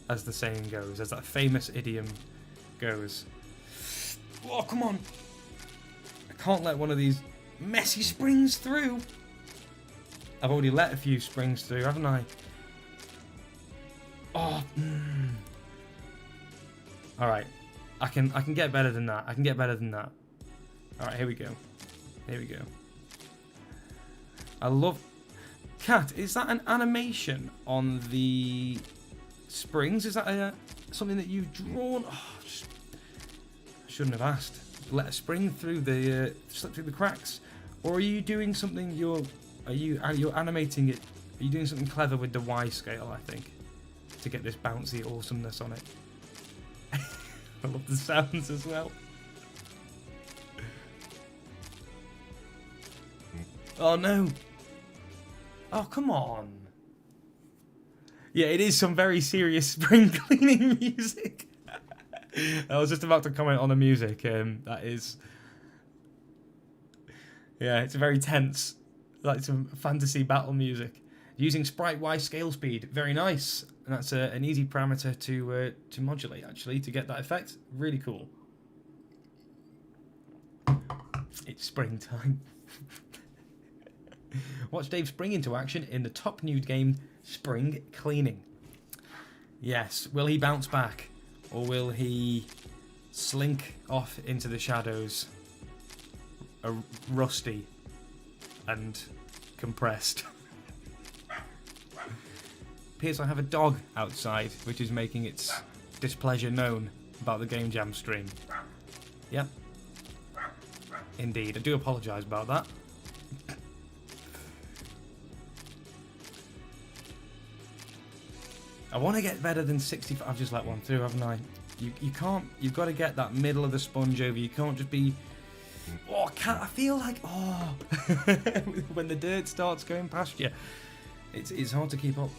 as the saying goes, as that famous idiom goes. Oh, come on. I can't let one of these messy springs through. I've already let a few springs through, haven't I? Oh, Alright. I can get better than that. I can get better than that. Alright, here we go. Here we go. I love... Cat, is that an animation on the springs? Is that something that you've drawn? Oh, I shouldn't have asked. Let a spring through the slip through the cracks, or are you doing something? You're animating it? Are you doing something clever with the Y scale? I think, to get this bouncy awesomeness on it. I love the sounds as well. Oh no! Oh come on! Yeah, it is some very serious spring cleaning music. I was just about to comment on the music. That is, yeah, it's very tense, like some fantasy battle music. Using sprite Y scale speed, very nice. And that's an easy parameter to modulate, actually, to get that effect. Really cool. It's springtime. Watch Dave spring into action in the top nude game, Spring Cleaning. Yes, will he bounce back? Or will he slink off into the shadows, rusty and compressed? Appears I have a dog outside, which is making its displeasure known about the Gamejam stream. Yep. Indeed, I do apologise about that. I want to get better than 65. I've just let one through, haven't I? You can't. You've got to get that middle of the sponge over. You can't just be. Oh, I feel like when the dirt starts going past you, it's hard to keep up.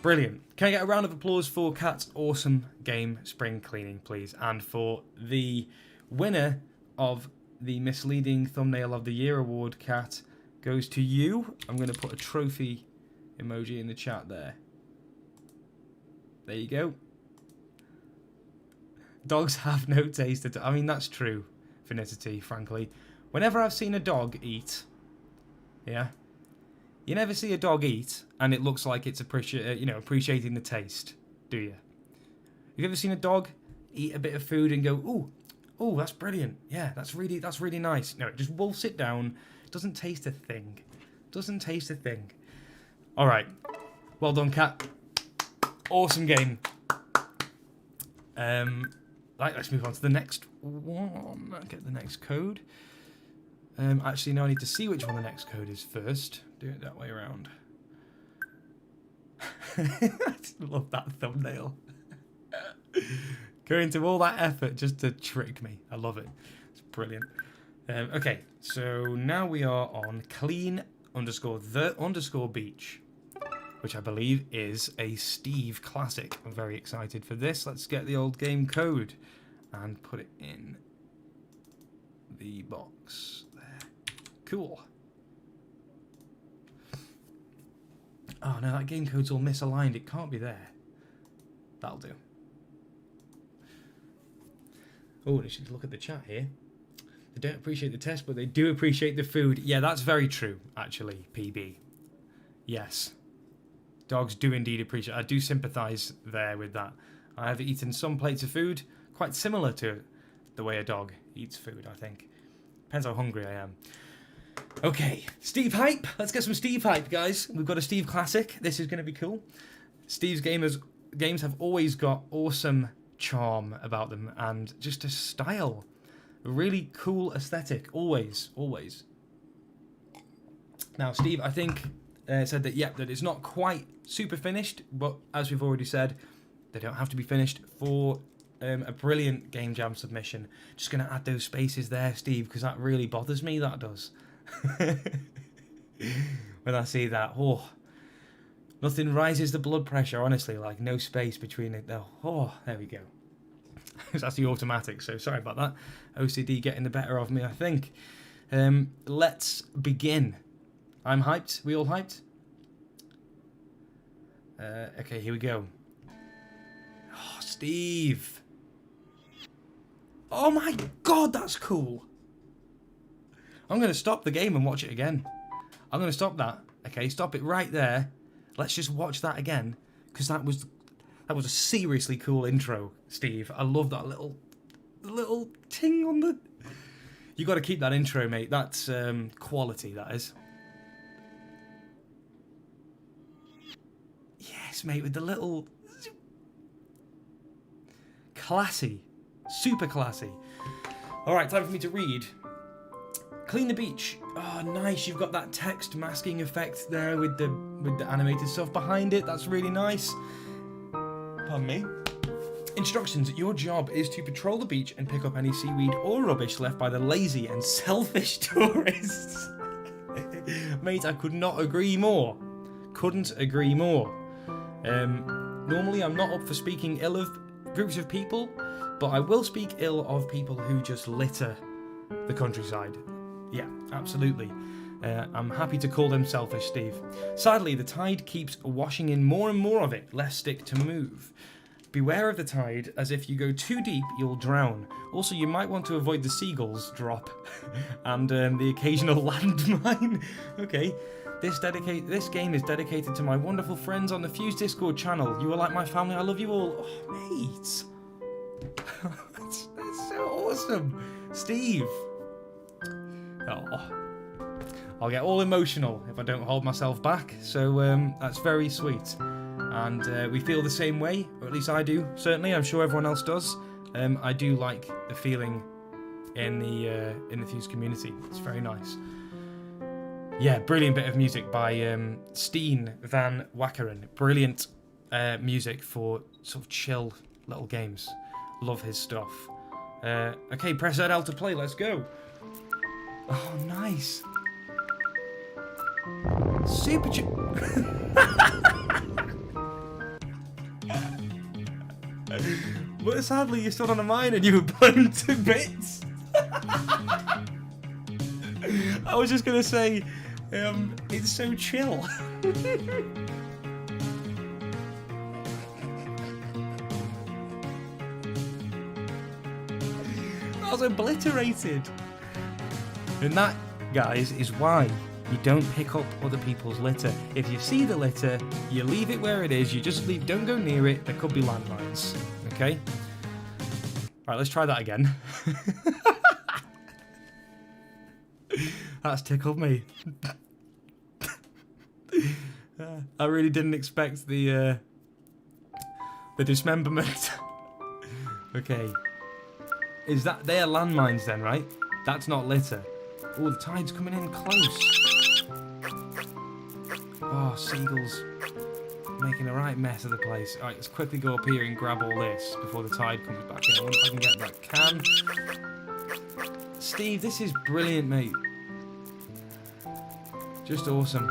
Brilliant. Can I get a round of applause for Cat's awesome game, Spring Cleaning, please? And for the winner of the misleading thumbnail of the year award, Cat, goes to you. I'm going to put a trophy emoji in the chat there. There you go. Dogs have no taste at all. I mean, that's true, Finity, frankly. Whenever I've seen a dog eat, yeah, you never see a dog eat and it looks like it's appreciating the taste, do you? Have you ever seen a dog eat a bit of food and go, ooh, that's brilliant. Yeah, that's really nice. No, it just wolfs it down. Doesn't taste a thing. Doesn't taste a thing. All right. Well done, Cat. Awesome game. Right, let's move on to the next one. Get the next code. Actually, no, I need to see which one the next code is first. Do it that way around. I love that thumbnail. Going to all that effort just to trick me. I love it. It's brilliant. Okay, so now we are on clean_the_beach, which I believe is a Steve classic. I'm very excited for this. Let's get the old game code and put it in the box there. Cool. Oh no, that game code's all misaligned. It can't be there. That'll do. Oh, they should look at the chat here. They don't appreciate the test, but they do appreciate the food. Yeah, that's very true, actually, PB. Yes. Dogs do indeed appreciate. I do sympathise there with that. I have eaten some plates of food quite similar to the way a dog eats food, I think. Depends how hungry I am. Okay, Steve hype. Let's get some Steve hype, guys. We've got a Steve classic. This is going to be cool. Steve's games have always got awesome charm about them and just a style. A really cool aesthetic. Always, always. Now, Steve, I think, said that, that it's not quite super finished, but as we've already said, they don't have to be finished for a brilliant Game Jam submission. Just going to add those spaces there, Steve, because that really bothers me, that does. When I see that, nothing rises the blood pressure, honestly, like no space between it. Oh, there we go. It's actually automatic, so sorry about that. OCD getting the better of me, I think. Let's begin. I'm hyped. We all hyped? Okay, here we go. Oh, Steve. Oh my god, that's cool. I'm going to stop the game and watch it again. I'm going to stop that. Okay, stop it right there. Let's just watch that again, because that was a seriously cool intro, Steve. I love that little ting on the... You got to keep that intro, mate. That's quality, that is. Yes, mate, with the little... Classy. Super classy. All right, time for me to read. Clean the beach. Oh, nice. You've got that text masking effect there with the animated stuff behind it. That's really nice. Pardon me. Instructions. Your job is to patrol the beach and pick up any seaweed or rubbish left by the lazy and selfish tourists. Mate, I could not agree more. Couldn't agree more. Normally, I'm not up for speaking ill of groups of people, but I will speak ill of people who just litter the countryside. Yeah, absolutely. I'm happy to call them selfish, Steve. Sadly, the tide keeps washing in more and more of it, less stick to move. Beware of the tide, as if you go too deep, you'll drown. Also, you might want to avoid the seagulls drop and the occasional landmine. Okay, this game is dedicated to my wonderful friends on the FUZE Discord channel. You are like my family. I love you all. Oh, mate. that's so awesome. Steve. Oh, I'll get all emotional if I don't hold myself back, so that's very sweet. And we feel the same way, or at least I do, certainly. I'm sure everyone else does. I do like the feeling in the FUZE community. It's very nice. Yeah, brilliant bit of music by Steen van Wakkeren. Brilliant music for sort of chill little games. Love his stuff. Okay, press ZL to play, let's go. Oh, nice. Super But sadly, you stood on a mine and you were blown to bits. I was just going to say, it's so chill. I was obliterated. And that, guys, is why you don't pick up other people's litter. If you see the litter, you leave it where it is. You just leave. Don't go near it. There could be landmines. Okay? Alright, let's try that again. That's tickled me. I really didn't expect the dismemberment. Okay. Is that... They are landmines then, right? That's not litter. Oh, the tide's coming in close. Oh, seagulls. making a right mess of the place. Alright, let's quickly go up here and grab all this before the tide comes back in. I wonder if I can get that can. Steve, this is brilliant, mate. Just awesome.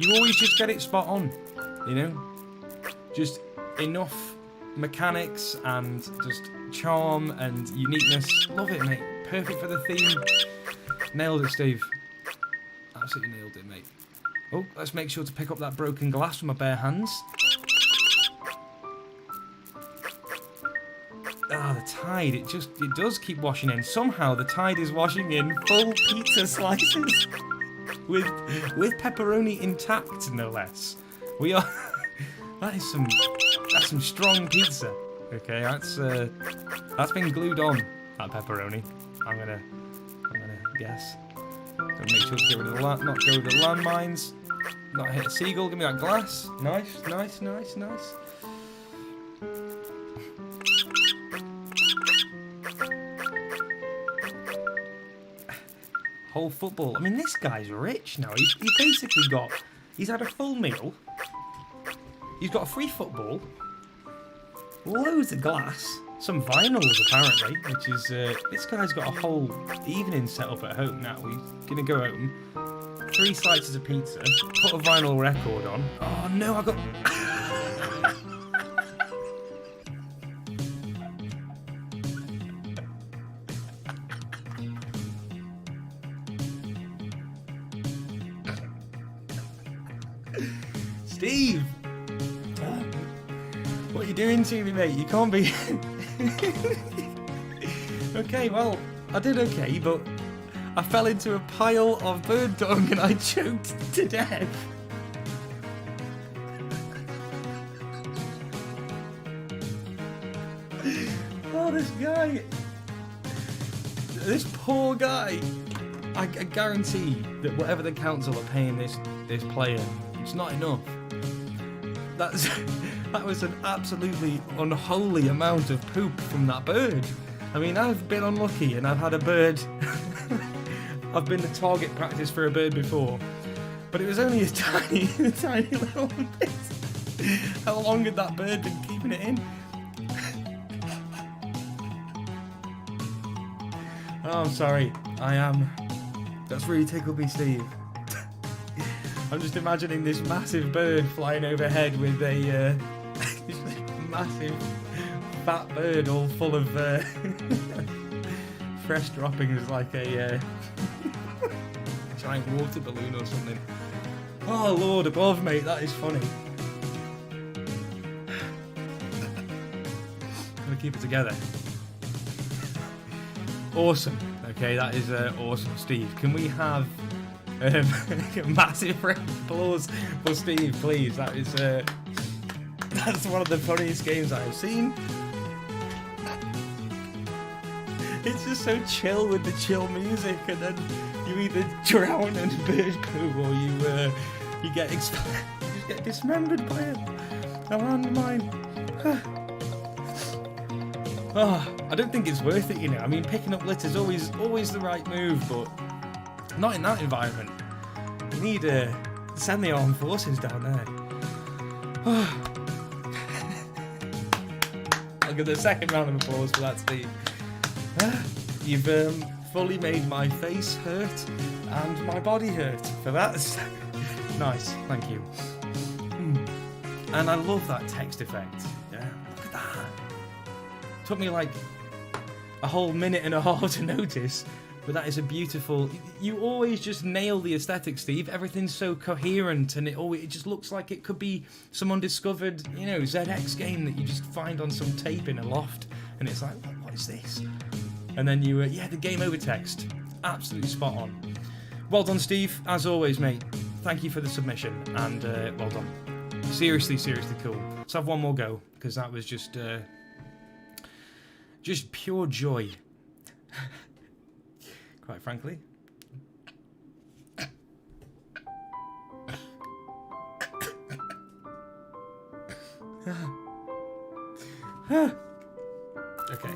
You always just get it spot on, you know? Just enough mechanics and just charm and uniqueness. Love it, mate. Perfect for the theme. Nailed it, Steve. Absolutely nailed it, mate. Oh, let's make sure to pick up that broken glass with my bare hands. Ah, the tide, it does keep washing in. Somehow the tide is washing in full pizza slices with pepperoni intact, no less. We are that's some strong pizza. Okay, that's been glued on, that pepperoni. I'm gonna guess. Gotta make sure to get rid of the not go with the landmines. Not hit a seagull. Give me that glass. Nice, nice, nice, nice. Whole football. I mean, this guy's rich now. He's basically got... He's had a full meal. He's got a free football. Loads of glass. Some vinyls, apparently. Which is... this guy's got a whole evening set up at home now. He's going to go home. 3 slices of pizza. Put a vinyl record on. Oh, no, I got... Steve! What are you doing to me, mate? You can't be... Okay, well, I did okay, but I fell into a pile of bird dung and I choked to death. Oh, this guy... This poor guy... I guarantee that whatever the council are paying this player, it's not enough. That was an absolutely unholy amount of poop from that bird. I mean, I've been unlucky and I've had a bird. I've been the target practice for a bird before, but it was only a tiny little bit. How long had that bird been keeping it in? Oh, I'm sorry. That's really tickled me, Steve. I'm just imagining this massive bird flying overhead with a massive fat bird all full of fresh droppings, like a giant water balloon or something. Oh, Lord above, mate, that is funny. Gotta keep it together. Awesome. Okay, that is awesome, Steve. Can we have a massive round of applause for Steve, please? That is that's one of the funniest games I have seen. It's just so chill with the chill music, and then you either drown in bird poo or you get you just get dismembered by a landmine. Oh, I don't think it's worth it, you know. I mean, picking up litter is always the right move, but not in that environment. You need to send the armed forces down there. I'll give the second round of applause for that, Steve. You've fully made my face hurt and my body hurt for that. Nice, thank you. And I love that text effect. Yeah, look at that. Took me like a whole minute and a half to notice, but that is a beautiful... You always just nail the aesthetic, Steve. Everything's so coherent, and it just looks like it could be some undiscovered, you know, ZX game that you just find on some tape in a loft, and it's like, what is this? And then you, yeah, the game over text. Absolutely spot on. Well done, Steve. As always, mate. Thank you for the submission, and well done. Seriously, seriously cool. Let's have one more go, because that was just pure joy. Quite frankly. Okay.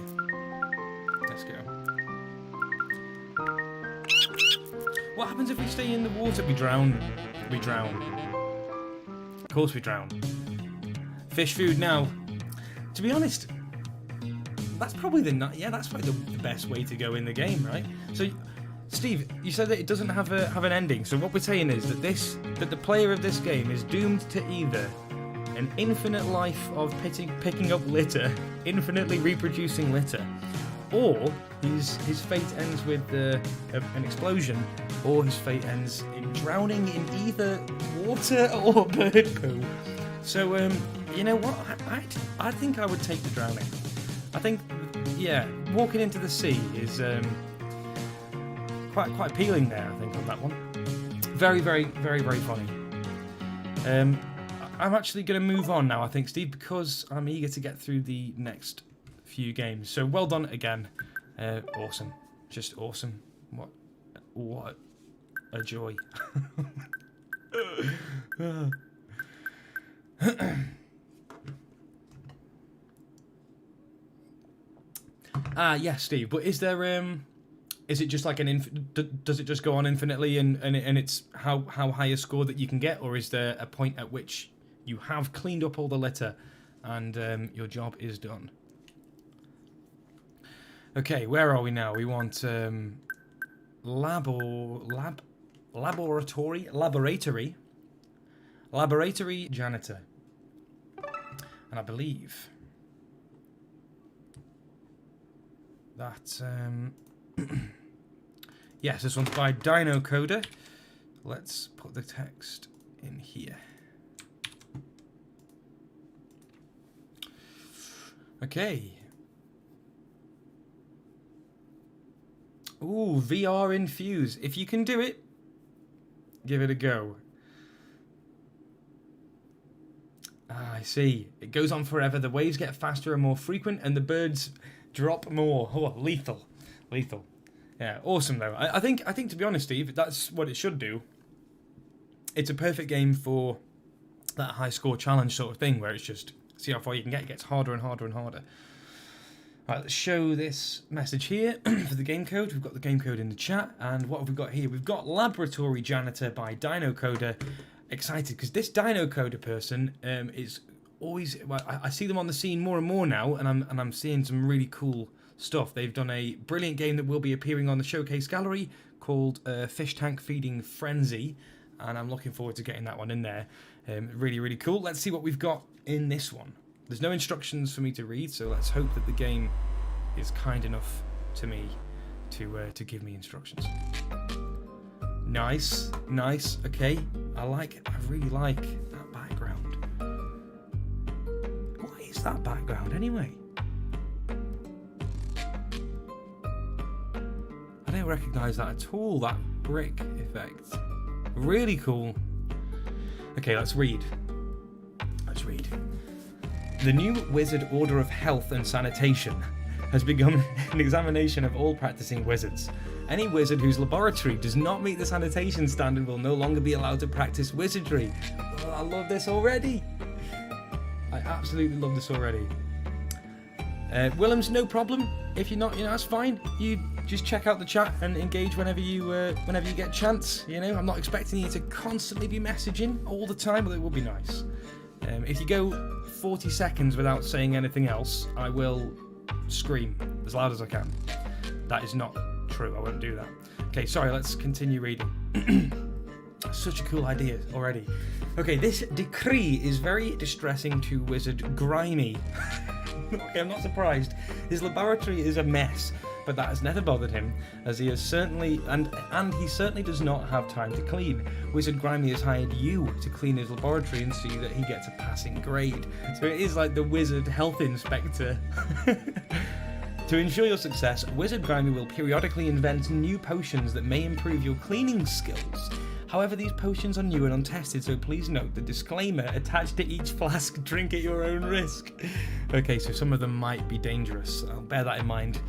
Let's go. What happens if we stay in the water? We drown. We drown. course we drown. Fish food now. To be honest, that's probably the best way to go in the game, right? So, Steve, you said that it doesn't have an ending. So what we're saying is that the player of this game is doomed to either an infinite life of picking up litter, infinitely reproducing litter, or his fate ends with an explosion, or his fate ends in drowning in either water or bird poo. So, you know what? I think I would take the drowning. I think, yeah, walking into the sea is quite appealing there, I think, on that one. Very, very, very, very funny. I'm actually going to move on now, I think, Steve, because I'm eager to get through the next few games. So well done again. Awesome. Just awesome. What a joy. Yeah, Steve, but is there is it just like does it just go on infinitely and it's how high a score that you can get, or is there a point at which you have cleaned up all the litter and your job is done? Okay, where are we now? We want laboratory janitor, and I believe that yes, this one's by Dino Coder. Let's put the text in here. Okay. Ooh, VR in FUZE. If you can do it, give it a go. I see. It goes on forever. The waves get faster and more frequent, and the birds drop more. Oh, lethal. Yeah, awesome though. I think to be honest, Steve, that's what it should do. It's a perfect game for that high score challenge sort of thing, where it's just see how far you can get. It gets harder and harder and harder. Right, let's show this message here for the game code. We've got the game code in the chat, and what have we got here? We've got Laboratory Janitor by Dino Coder. Excited because this Dino Coder person is always. Well, I see them on the scene more and more now, and I'm seeing some really cool stuff. They've done a brilliant game that will be appearing on the showcase gallery called Fish Tank Feeding Frenzy, and I'm looking forward to getting that one in there. Really, really cool. Let's see what we've got in this one. There's no instructions for me to read, so let's hope that the game is kind enough to me to give me instructions. Nice. Okay, I really like that background. What is that background anyway? I don't recognise that at all. That brick effect. Really cool. Okay, let's read. The new Wizard Order of Health and Sanitation has begun an examination of all practicing wizards. Any wizard whose laboratory does not meet the sanitation standard will no longer be allowed to practice wizardry. Oh, I love this already. I absolutely love this already. Willem's no problem. If you're not, that's fine. You just check out the chat and engage whenever you get a chance. I'm not expecting you to constantly be messaging all the time, but it would be nice. If you go 40 seconds without saying anything else, I will scream as loud as I can. That is not true. I won't do that. Okay, sorry, let's continue reading. Such a cool idea already. Okay, this decree is very distressing to Wizard Grimy. Okay, I'm not surprised. His laboratory is a mess, but that has never bothered him, as he has certainly and he certainly does not have time to clean. Wizard Grimy has hired you to clean his laboratory and see that he gets a passing grade. So it is like the wizard health inspector. To ensure your success, Wizard Grimy will periodically invent new potions that may improve your cleaning skills. However, these potions are new and untested, so please note the disclaimer attached to each flask: drink at your own risk. Okay, so some of them might be dangerous. I'll bear that in mind.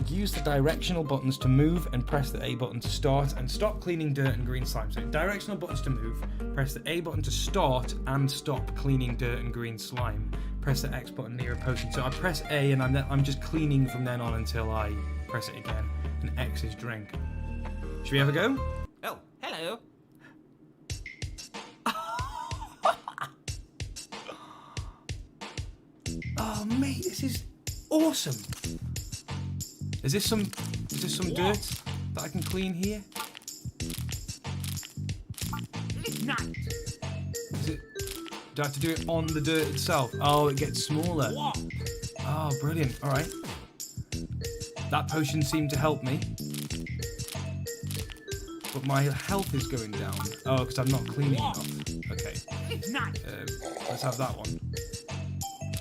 Use the directional buttons to move and press the A button to start and stop cleaning dirt and green slime. So directional buttons to move, press the A button to start and stop cleaning dirt and green slime. Press the X button near a potion. So I press A and I'm just cleaning from then on until I press it again. And X is drink. Should we have a go? Oh, hello. Oh mate, this is awesome. Is this some dirt that I can clean here? Is it? Do I have to do it on the dirt itself? Oh, it gets smaller. Oh, brilliant. All right. That potion seemed to help me. But my health is going down. Oh, because I'm not cleaning enough. Okay. Let's have that one.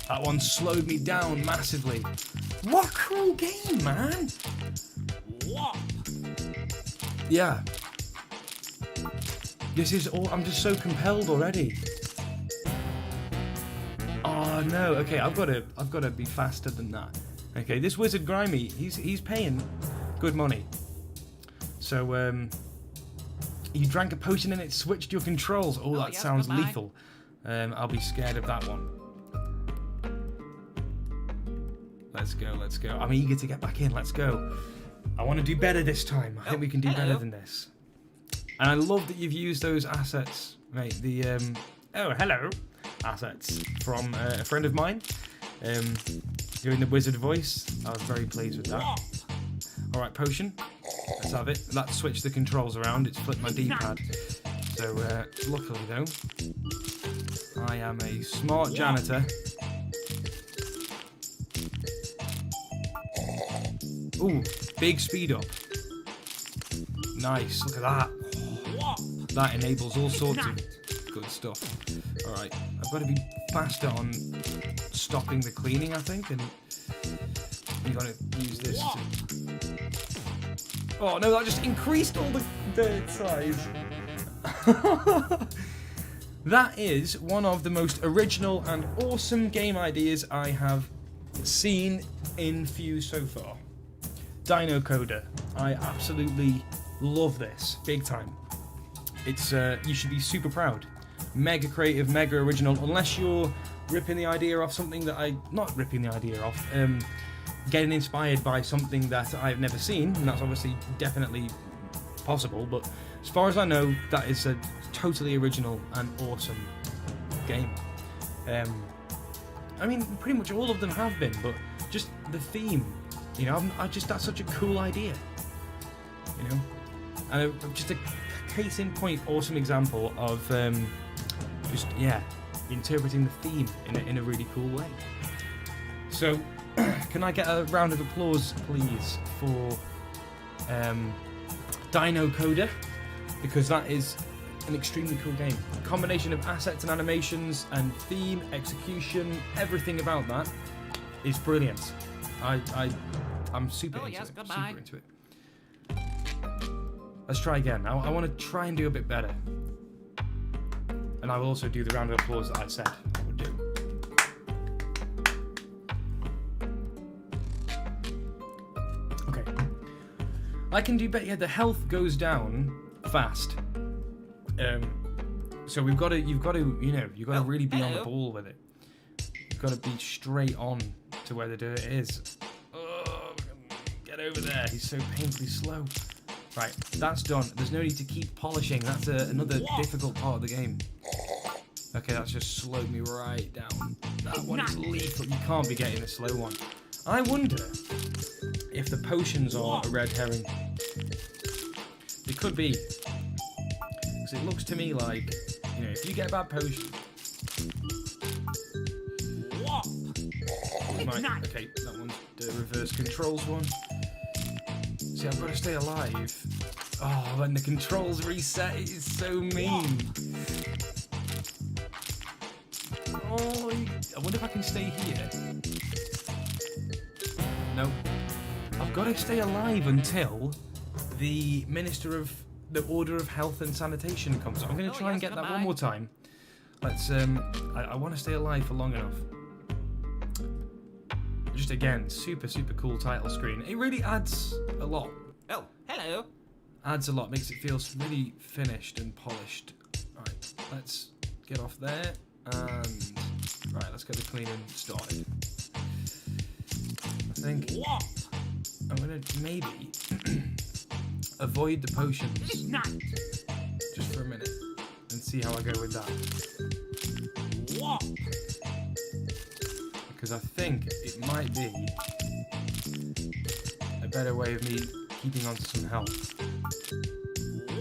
That one slowed me down massively. What a cool game, man! Yeah. This is all. I'm just so compelled already. Oh no. Okay, I've got to be faster than that. Okay, this wizard Grimy, he's paying good money. So you drank a potion and it switched your controls. Oh, that sounds lethal. I'll be scared of that one. Let's go, let's go. I'm eager to get back in. Let's go. I want to do better this time. I think we can do better than this. And I love that you've used those assets, mate. The oh, hello, assets from a friend of mine. Doing the wizard voice. I was very pleased with that. All right, potion. Let's have it. That switched the controls around. It's flipped my D-pad. So luckily though, I am a smart janitor. Ooh, big speed up. Nice. Look at that. That enables all sorts of good stuff. All right, I've got to be faster on stopping the cleaning, I think, and I'm gonna use this to... Oh no, that just increased all the dirt size. That is one of the most original and awesome game ideas I have seen in FUZE so far. Dino Coder. I absolutely love this, big time. It's you should be super proud. Mega creative, mega original. Unless you're ripping the idea off something that not ripping the idea off, getting inspired by something that I've never seen, and that's obviously definitely possible. But as far as I know, that is a totally original and awesome game. I mean, pretty much all of them have been, but just the theme. You know, that's such a cool idea. You know, and just a case in point, awesome example of just interpreting the theme in a really cool way. So, can I get a round of applause, please, for Dino Coder, because that is an extremely cool game. A combination of assets and animations and theme, execution, everything about that is brilliant. I'm super into it. Super into it. Let's try again. I want to try and do a bit better. And I will also do the round of applause that I said I would do. Okay. I can do better. Yeah, the health goes down fast. So you've got to really be on the ball with it. You've got to be straight on to where the dirt is. Oh, get over there. He's so painfully slow. Right, that's done. There's no need to keep polishing. That's another difficult part of the game. Okay, that's just slowed me right down. That one is lethal. You can't be getting a slow one. I wonder if the potions are a red herring. It could be. Because it looks to me like, you know, if you get a bad potion... Okay, that one's the reverse controls one. See, I've got to stay alive. Oh, when the controls reset, it is so mean. Oh, I wonder if I can stay here. No. I've got to stay alive until the Minister of the Order of Health and Sanitation comes. I'm going to try and get that one more time. Let's, I want to stay alive for long enough. Just again, super, super cool title screen. It really adds a lot. Oh, hello. Adds a lot, makes it feel really finished and polished. Alright, let's get off there. And, right, let's get the cleaning started. I think I'm going to maybe avoid the potions just for a minute and see how I go with that. because I think it might be a better way of me keeping on to some health.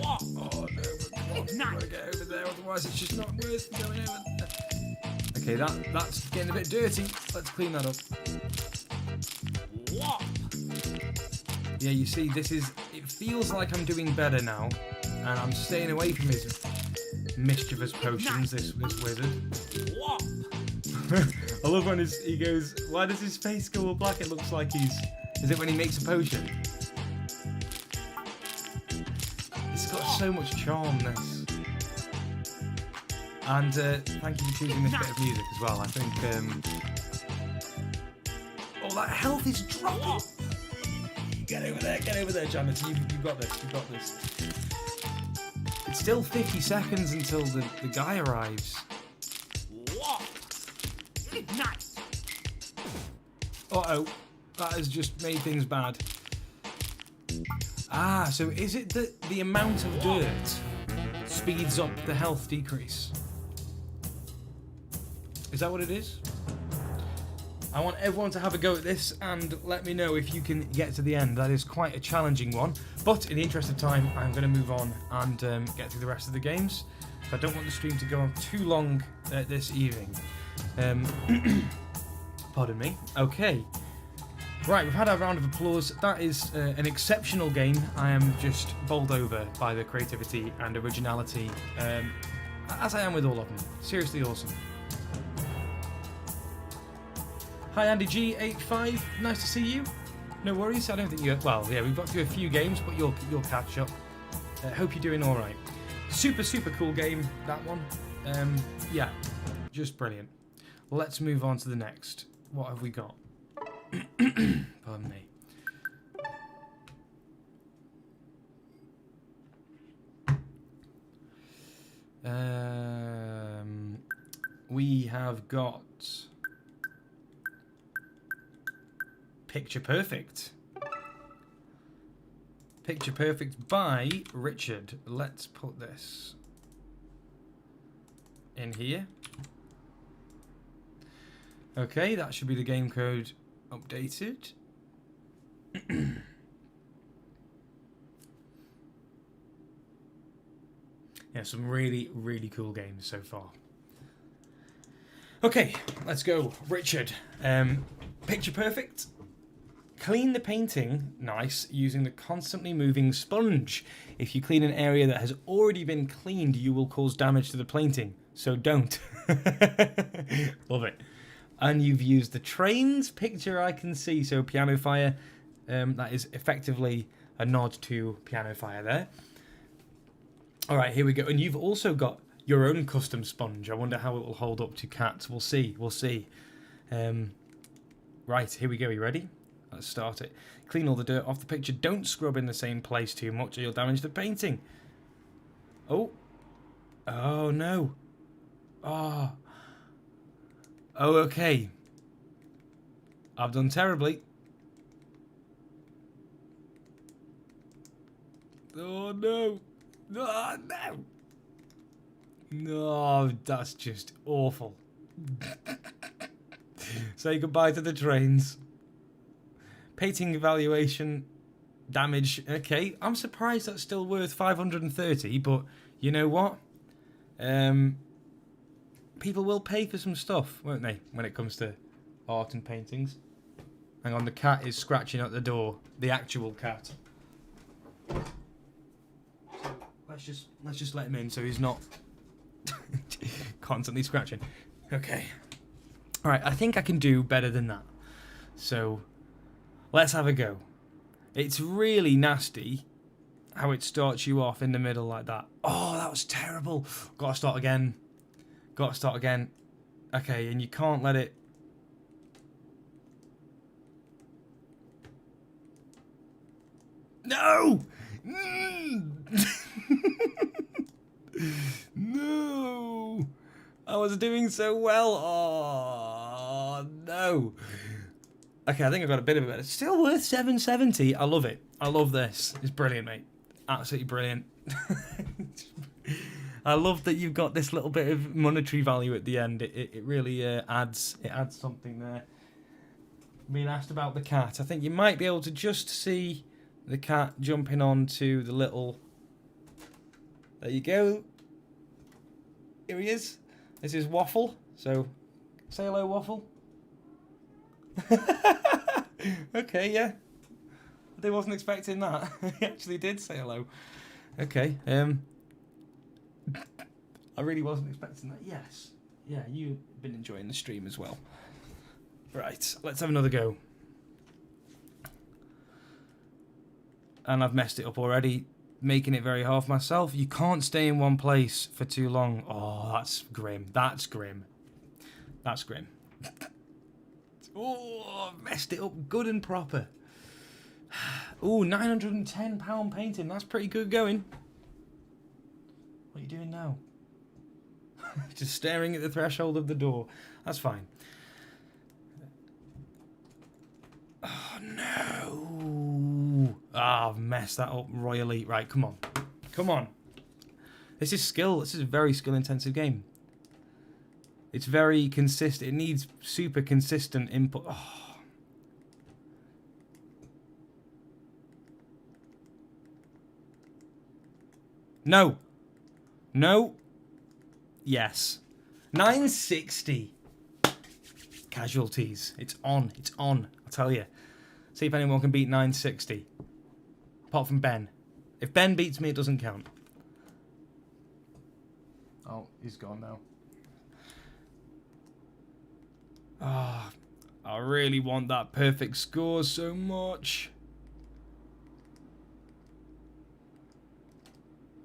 Oh no, come on, I've got to get over there, otherwise it's just not worth going over there. Okay, that's getting a bit dirty. Let's clean that up. Yeah, you see, it feels like I'm doing better now, and I'm staying away from his mischievous potions, this wizard. I love when he goes, why does his face go all black? It looks like is it when he makes a potion? It's got so much charm, this. And thank you for choosing this bit of music as well. I think, oh, that health is dropping. Get over there, janitor. You've got this, It's still 50 seconds until the guy arrives. Uh-oh, that has just made things bad. Ah, so is it that the amount of dirt speeds up the health decrease? Is that what it is? I want everyone to have a go at this and let me know if you can get to the end. That is quite a challenging one. But in the interest of time, I'm going to move on and get through the rest of the games. I don't want the stream to go on too long this evening. Pardon me. Okay. Right, we've had our round of applause. That is an exceptional game. I am just bowled over by the creativity and originality, as I am with all of them. Seriously awesome. Hi Andy G85, nice to see you. No worries, I don't think well, yeah, we've got through a few games, but you'll catch up. Hope you're doing all right. Super cool game, that one. Yeah, just brilliant. Let's move on to the next. What have we got? Pardon me. We have got Picture Perfect. Picture Perfect by Richard. Let's put this in here. Okay, that should be the game code updated. Yeah, some really cool games so far. Okay, let's go. Richard. Picture Perfect. Clean the painting, nice, using the constantly moving sponge. If you clean an area that has already been cleaned, you will cause damage to the painting, so don't. Love it. And you've used the trains picture I can see, so Piano Fire, that is effectively a nod to Piano Fire there. Alright, here we go. And you've also got your own custom sponge. I wonder how it will hold up to cats. We'll see. Right, here we go. You ready? Let's start it. Clean all the dirt off the picture. Don't scrub in the same place too much or you'll damage the painting. Oh. Oh, no. Oh. Oh, okay. I've done terribly. Oh, no. Oh, no. No, that's just awful. Say goodbye to the trains. Painting evaluation, damage. Okay, I'm surprised that's still worth 530, but you know what? People will pay for some stuff, won't they, when it comes to art and paintings? Hang on, the cat is scratching at the door. The actual cat. So let's just let him in so he's not constantly scratching. Okay. All right, I think I can do better than that. So let's have a go. It's really nasty how it starts you off in the middle like that. Oh, that was terrible. Gotta start again. Okay, and you can't let it... No! No! I was doing so well. Oh, no. Okay, I think I got a bit of it. It's still worth 770. I love it. I love this. It's brilliant, mate. Absolutely brilliant. I love that you've got this little bit of monetary value at the end. It really adds something there. Being asked about the cat, I think you might be able to just see the cat jumping onto the little. There you go. Here he is. This is Waffle. So, say hello, Waffle. Okay, yeah. They wasn't expecting that. He actually did say hello. Okay. I really wasn't expecting that. Yes. Yeah, you've been enjoying the stream as well. Right, let's have another go. And I've messed it up already, making it very hard for myself. You can't stay in one place for too long. Oh, that's grim. That's grim. That's grim. Oh, I've messed it up good and proper. Oh, £910 painting. That's pretty good going. What are you doing now? Just staring at the threshold of the door. That's fine. Oh, no. Ah, I've messed that up royally. Right, come on. Come on. This is skill. This is a very skill-intensive game. It's very consistent. It needs super consistent input. Oh. No. No. Yes. 960. Casualties. It's on. It's on. I'll tell you. See if anyone can beat 960. Apart from Ben. If Ben beats me, it doesn't count. Oh, he's gone now. Ah, I really want that perfect score so much.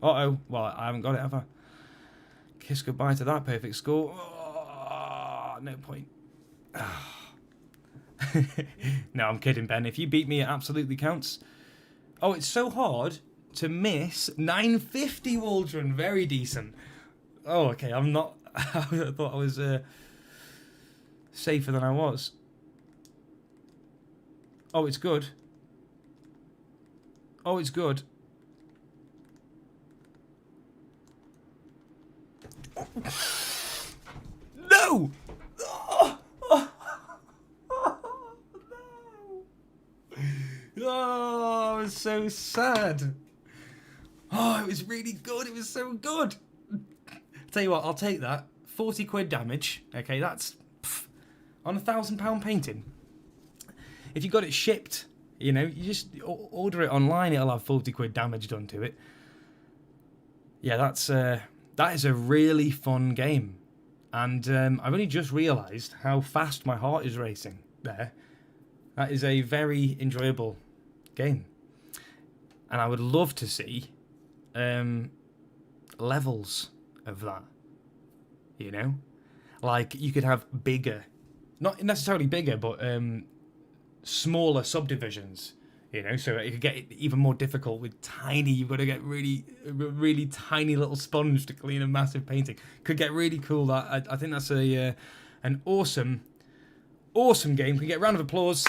Uh-oh. Well, I haven't got it, have I? Kiss goodbye to that perfect score. Oh, no point. No, I'm kidding, Ben. If you beat me, it absolutely counts. Oh, it's so hard to miss 950 Waldron. Very decent. Oh, okay. I'm not... I thought I was safer than I was. Oh, it's good. Oh, it's good. No! Oh, oh, oh, no! Oh, I was so sad. Oh, it was really good. It was so good. Tell you what, I'll take that. 40 quid damage. Okay, that's on £1,000 painting. If you got it shipped, you know, you just order it online. It'll have 40 quid damage done to it. Yeah, that is a really fun game. And I've only just realised how fast my heart is racing there. That is a very enjoyable game. And I would love to see levels of that. You know? Like, you could have bigger, not necessarily bigger, but smaller subdivisions. You know, so it could get even more difficult with tiny. You've got to get really tiny little sponge to clean a massive painting. Could get really cool. That I think that's an awesome game. Can get a round of applause.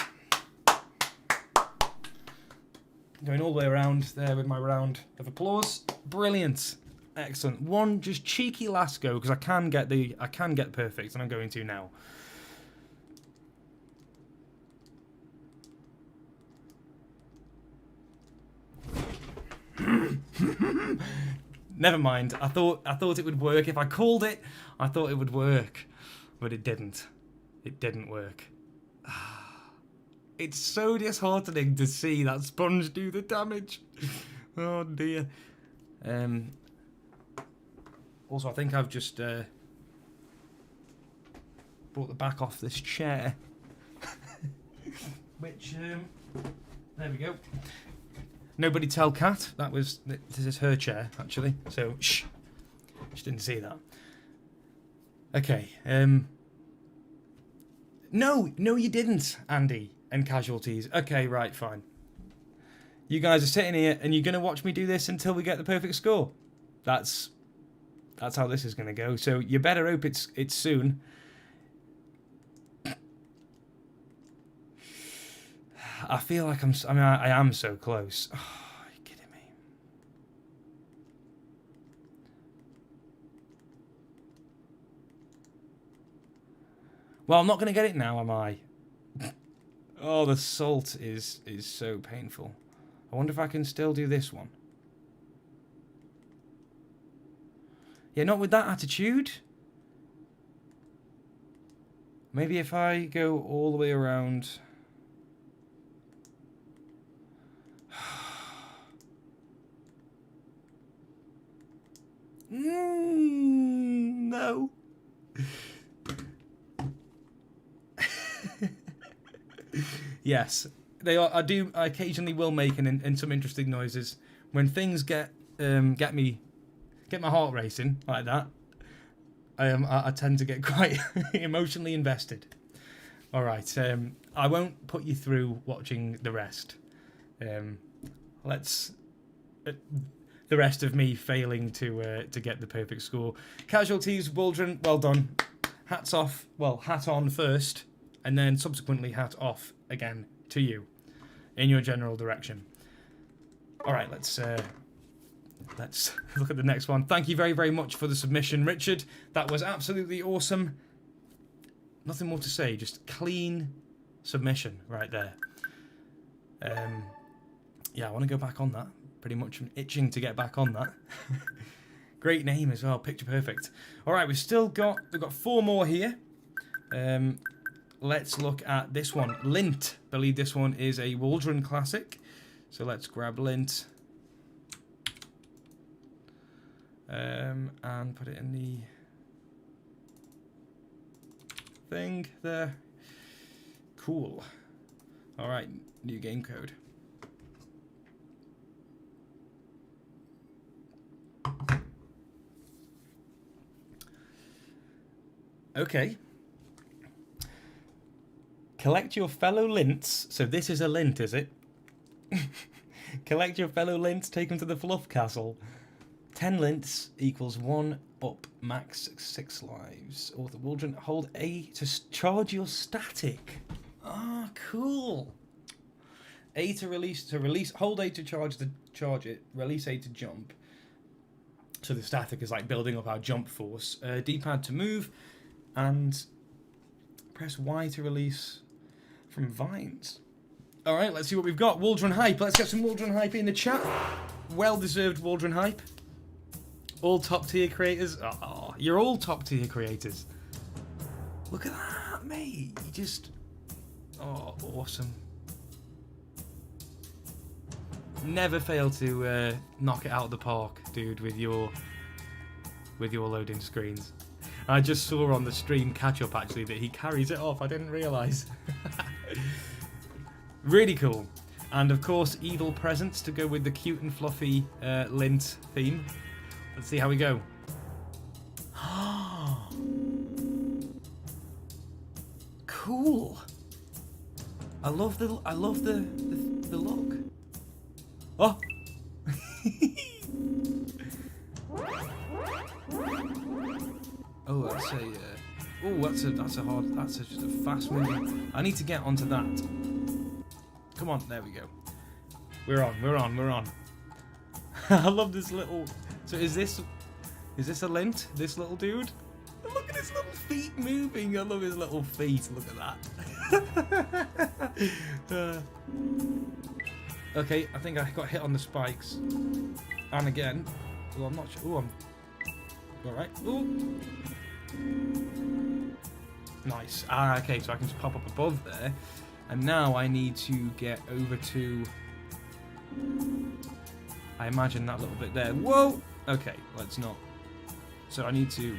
Going all the way around there with my round of applause. Brilliant, excellent. One just cheeky last go because I can get perfect, and I'm going to now. Never mind. I thought it would work. If I called it, I thought it would work. But it didn't. It didn't work. It's so disheartening to see that sponge do the damage. Oh dear. Also, I think I've just brought the back off this chair. Which, there we go. Nobody tell Kat. This is her chair, actually. So, shh. She didn't see that. Okay. No, you didn't, Andy and Casualties. Okay, right, fine. You guys are sitting here and you're going to watch me do this until we get the perfect score. That's how this is going to go. So you better hope it's soon. I feel like I am so close. Oh, are you kidding me? Well, I'm not going to get it now, am I? Oh, the salt is so painful. I wonder if I can still do this one. Yeah, not with that attitude. Maybe if I go all the way around. No. Yes, they are. I occasionally will make and some interesting noises when things get my heart racing like that. I tend to get quite emotionally invested. All right, I won't put you through watching the rest. Let's the rest of me failing to get the perfect score. Casualties, Waldron, well done. Hats off. Well, hat on first, and then subsequently hat off again to you in your general direction. All right, let's look at the next one. Thank you very, very much for the submission, Richard. That was absolutely awesome. Nothing more to say, just clean submission right there. Yeah, I want to go back on that. Pretty much I'm itching to get back on that. Great name as well, picture perfect. All right, we've got 4 more here. Let's look at this one, Lint. I believe this one is a Waldron classic. So let's grab Lint. And put it in the thing there. Cool. All right, new game code. Okay. Collect your fellow lints. So this is a lint, is it? Collect your fellow lints, take them to the fluff castle. 10 lints equals 1 up, max 6 lives. Author Waldron, hold A to charge your static. Ah, cool. A to release, hold A to charge it, release A to jump. So the static is like building up our jump force. D-pad to move, and press Y to release from vines. All right, let's see what we've got. Waldron hype. Let's get some Waldron hype in the chat. Well-deserved Waldron hype. All top-tier creators. Oh, you're all top-tier creators. Look at that, mate. You just... Oh, awesome. Never fail to knock it out of the park, dude, with your loading screens. I just saw on the stream catch-up, actually, that he carries it off. I didn't realise. Really cool. And, of course, evil presents to go with the cute and fluffy Lint theme. Let's see how we go. Cool. I love the look. Oh. Oh, that's just a fast moving. I need to get onto that. Come on, there we go. We're on. I love this little. So is this a lint? This little dude? Look at his little feet moving. I love his little feet. Look at that. Okay, I think I got hit on the spikes. And again. Well, I'm not sure. Oh, I'm alright. Ooh. Nice. Ah, okay, so I can just pop up above there. And now I need to get over to... I imagine that little bit there. Whoa! Okay, let's not. So I need to...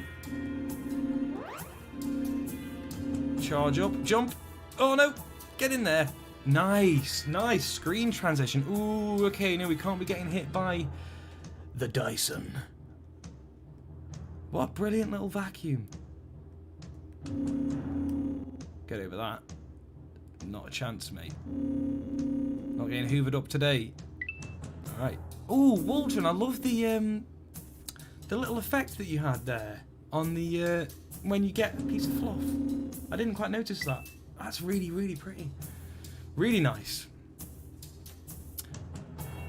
charge up. Jump! Oh, no! Get in there! Nice! Nice! Screen transition. Ooh, okay, no, we can't be getting hit by the Dyson. What a brilliant little vacuum. Get over that. Not a chance, mate. Not getting hoovered up today. Alright. Ooh, Waldron, I love the little effect that you had there on the when you get a piece of fluff. I didn't quite notice that. That's really, really pretty. Really nice.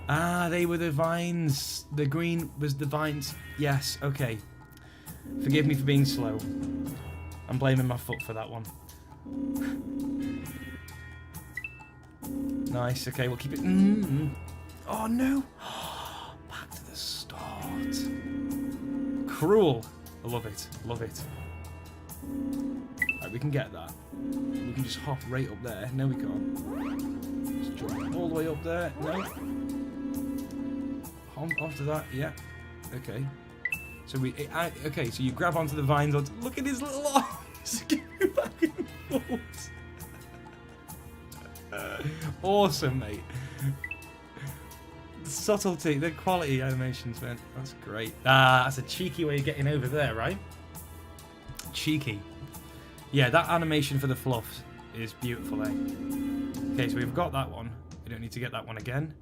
Ah, they were the vines. The green was the vines. Yes, okay. Forgive me for being slow. I'm blaming my foot for that one. Nice, okay, we'll keep it... Oh, no! Back to the start. Cruel. I love it, love it. Right, we can get that. We can just hop right up there. No, we can't. Just jump all the way up there. No. After that, yeah. Okay. So okay, so you grab onto the vines. Look at his little arms going back and forth. Awesome, mate. The subtlety, the quality animations, man. That's great. Ah, that's a cheeky way of getting over there, right? Cheeky. Yeah, that animation for the fluff is beautiful, eh? Okay, so we've got that one. We don't need to get that one again.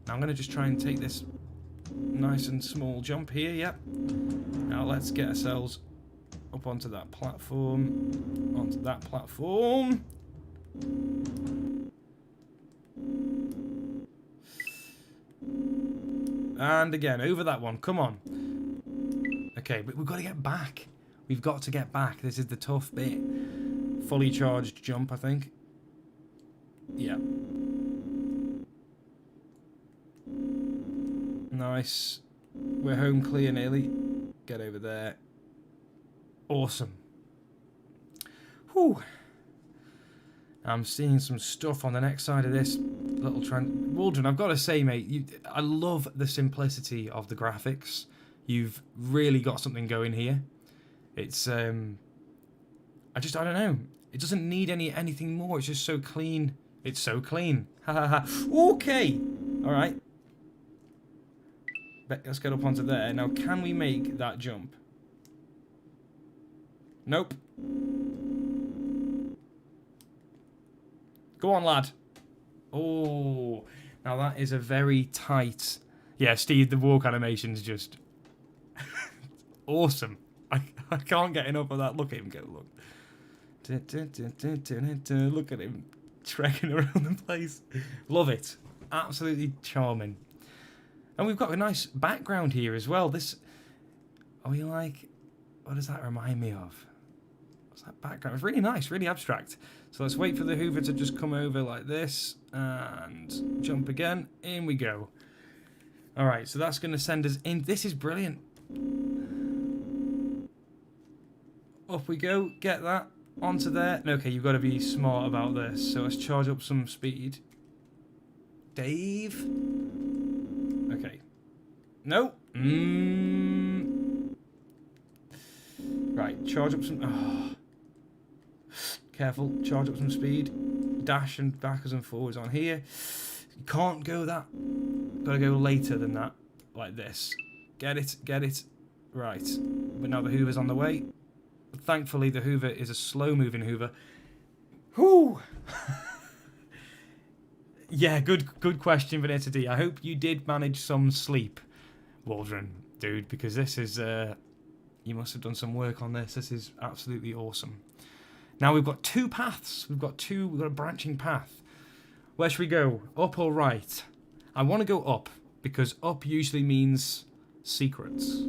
Now I'm going to just try and take this nice and small jump here, yep. Now let's get ourselves up onto that platform. Onto that platform. And again, over that one. Come on. Okay, but we've got to get back. We've got to get back. This is the tough bit. Fully charged jump, I think. Yeah. Nice. We're home clear nearly. Get over there. Awesome. Whew. I'm seeing some stuff on the next side of this little Waldron, I've got to say, mate, I love the simplicity of the graphics. You've really got something going here. It's, I don't know. It doesn't need anything more. It's just so clean. It's so clean. Ha ha ha. Okay. All right. Let's get up onto there. Now, can we make that jump? Nope. Go on, lad. Oh. Now, that is a very tight... Yeah, Steve, the walk animation's just... awesome. I can't get enough of that. Look at him go, look. Look at him trekking around the place. Love it. Absolutely charming. And we've got a nice background here as well. This... Are we like... What does that remind me of? What's that background? It's really nice, really abstract. So let's wait for the Hoover to just come over like this. And jump again. In we go. Alright, so that's going to send us in. This is brilliant. Up we go. Get that. Onto there. Okay, you've got to be smart about this. So let's charge up some speed. Dave. Okay. No. Right, charge up some... Oh. Careful. Charge up some speed. Dash and backwards and forwards on here. You can't go that. Got to go later than that. Like this. Get it. Get it. Right. But now the Hoover's on the way. Thankfully, the Hoover is a slow-moving Hoover. Whoo! Yeah, good question, Vanessa D. I hope you did manage some sleep, Waldron, dude, because this is... you must have done some work on this. This is absolutely awesome. Now, we've got two paths. We've got a branching path. Where should we go? Up or right? I want to go up, because up usually means secrets.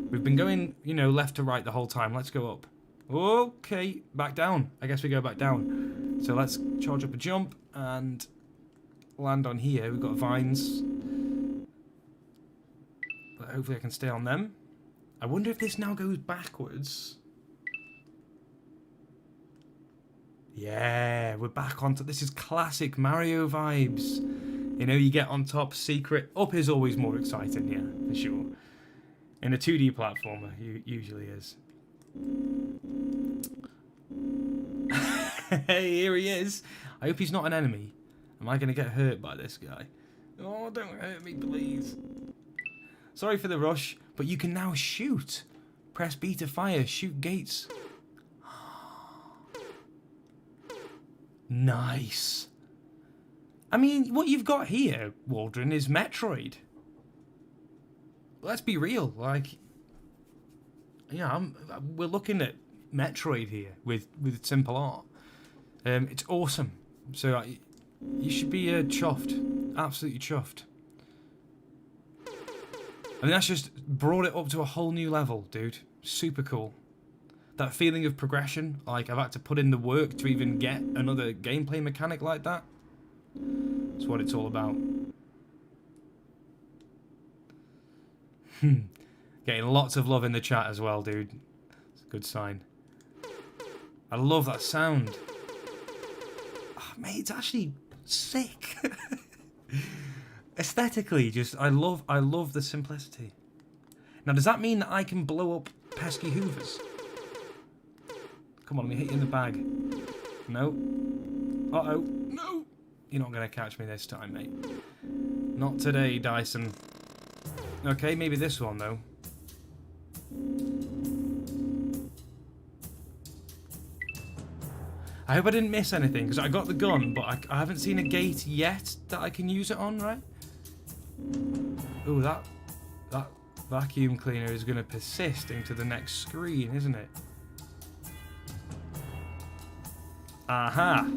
We've been going, you know, left to right the whole time. Let's go up. Okay, back down. I guess we go back down. So let's charge up a jump and land on here. We've got vines. But hopefully I can stay on them. I wonder if this now goes backwards. Yeah, we're back onto... This is classic Mario vibes. You know, you get on top, secret. Up is always more exciting, yeah, for sure. In a 2D platformer, usually is. Hey, here he is. I hope he's not an enemy. Am I going to get hurt by this guy? Oh, don't hurt me, please. Sorry for the rush, but you can now shoot. Press B to fire. Shoot gates. Nice. I mean, what you've got here, Waldron, is Metroid. Let's be real, like, yeah, we're looking at Metroid here with simple art. It's awesome. So you should be chuffed, absolutely chuffed. I mean, that's just brought it up to a whole new level, dude. Super cool. that feeling of progression. Like, I've had to put in the work to even get another gameplay mechanic like that. That's what it's all about. Getting lots of love in the chat as well, dude. It's a good sign. I love that sound. Oh, mate, it's actually sick. Aesthetically, just I love the simplicity. Now, does that mean that I can blow up pesky hoovers? Come on, let me hit you in the bag. No. Uh-oh. No. You're not going to catch me this time, mate. Not today, Dyson. Okay, maybe this one, though. I hope I didn't miss anything, because I got the gun, but I haven't seen a gate yet that I can use it on, right? Ooh, that vacuum cleaner is going to persist into the next screen, isn't it? Aha!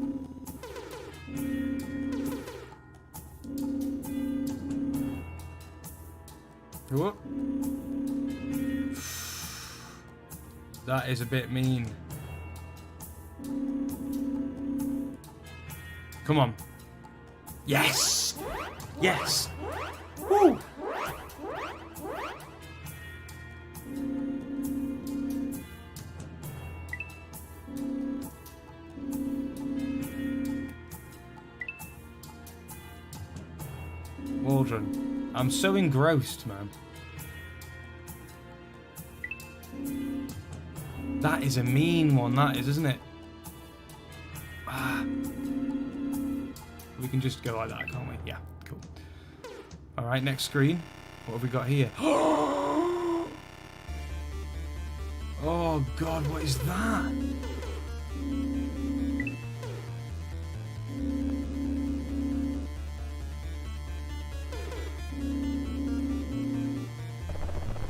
Whoop. That is a bit mean. Come on. Yes! Yes! Woo! Waldron. I'm so engrossed, man. That is a mean one, that is, isn't it? Ah. We can just go like that, can't we? Yeah, cool. Alright, next screen. What have we got here? Oh god, what is that?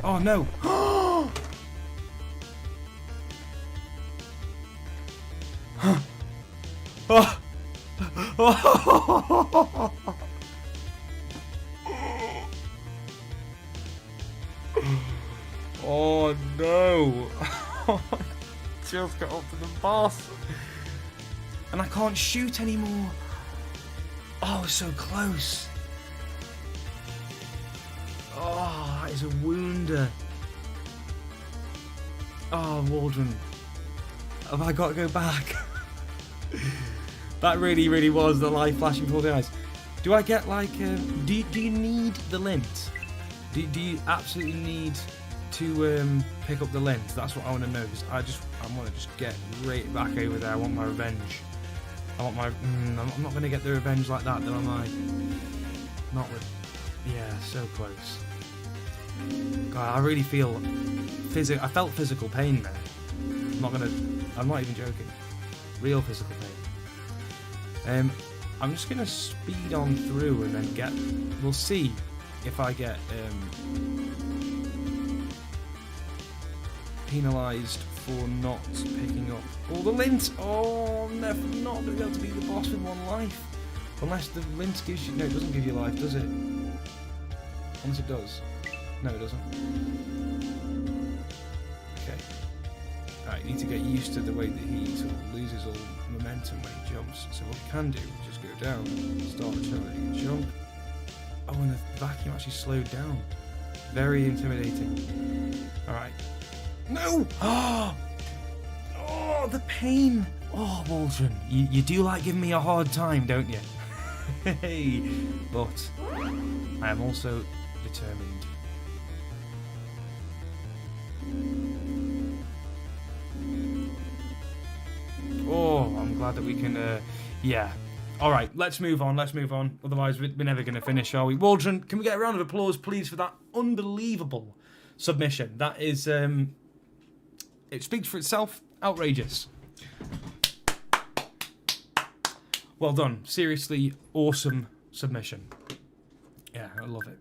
Oh no! Oh! Oh no! Just got up to the boss, and I can't shoot anymore. Oh, so close. Oh, that is a wounder. Oh, Waldron, have I got to go back? That really, really was the light flashing before the eyes. Do I get like, do you need the lint? Do you absolutely need to pick up the lint? That's what I want to know, because I want to just get right back over there. I want my revenge. I want my, I'm not going to get the revenge like that, though, am I? Not with, yeah, so close. God, I really feel I felt physical pain there. I'm not even joking. Real physical pain. I'm just gonna speed on through and then we'll see if I get penalised for not picking up all the lint. Oh, I'm never not gonna be able to beat the boss with one life. Unless the lint gives you, no, it doesn't give you life, does it? Unless it does. No, it doesn't. Okay. Alright, you need to get used to the way that he sort of loses all momentum when he jumps. So what we can do is just go down, start the challenge, jump. Oh, and the vacuum actually slowed down. Very intimidating. Alright. No! Oh, the pain! Oh, Waldron, you do like giving me a hard time, don't you? Hey, but I am also determined. Oh, I'm glad that we can, yeah. Alright, let's move on, Otherwise, we're never going to finish, are we? Waldron, can we get a round of applause, please, for that unbelievable submission? That is, it speaks for itself. Outrageous. Well done. Seriously, awesome submission. Yeah, I love it.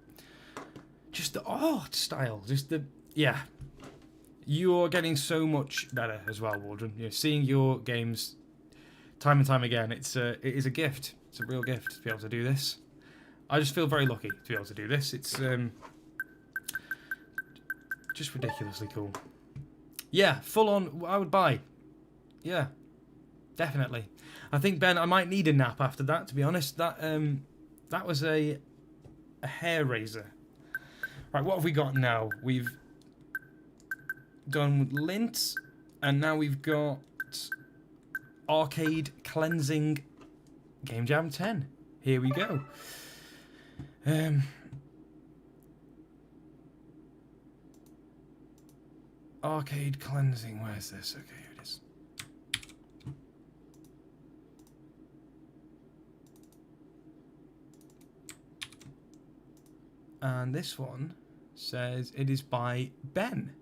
Just the art style, yeah. You're getting so much better as well, Waldron. You're seeing your games time and time again. It is a gift. It's a real gift to be able to do this. I just feel very lucky to be able to do this. It's just ridiculously cool. Yeah, full on. I would buy. Yeah, definitely. I think, Ben, I might need a nap after that. To be honest, that was a hair raiser. Right, what have we got now? We've done Lint, and now we've got Arcade Cleansing Gamejam 10. Here we go. Arcade Cleansing, where's this? Okay, here it is. And this one says it is by Ben.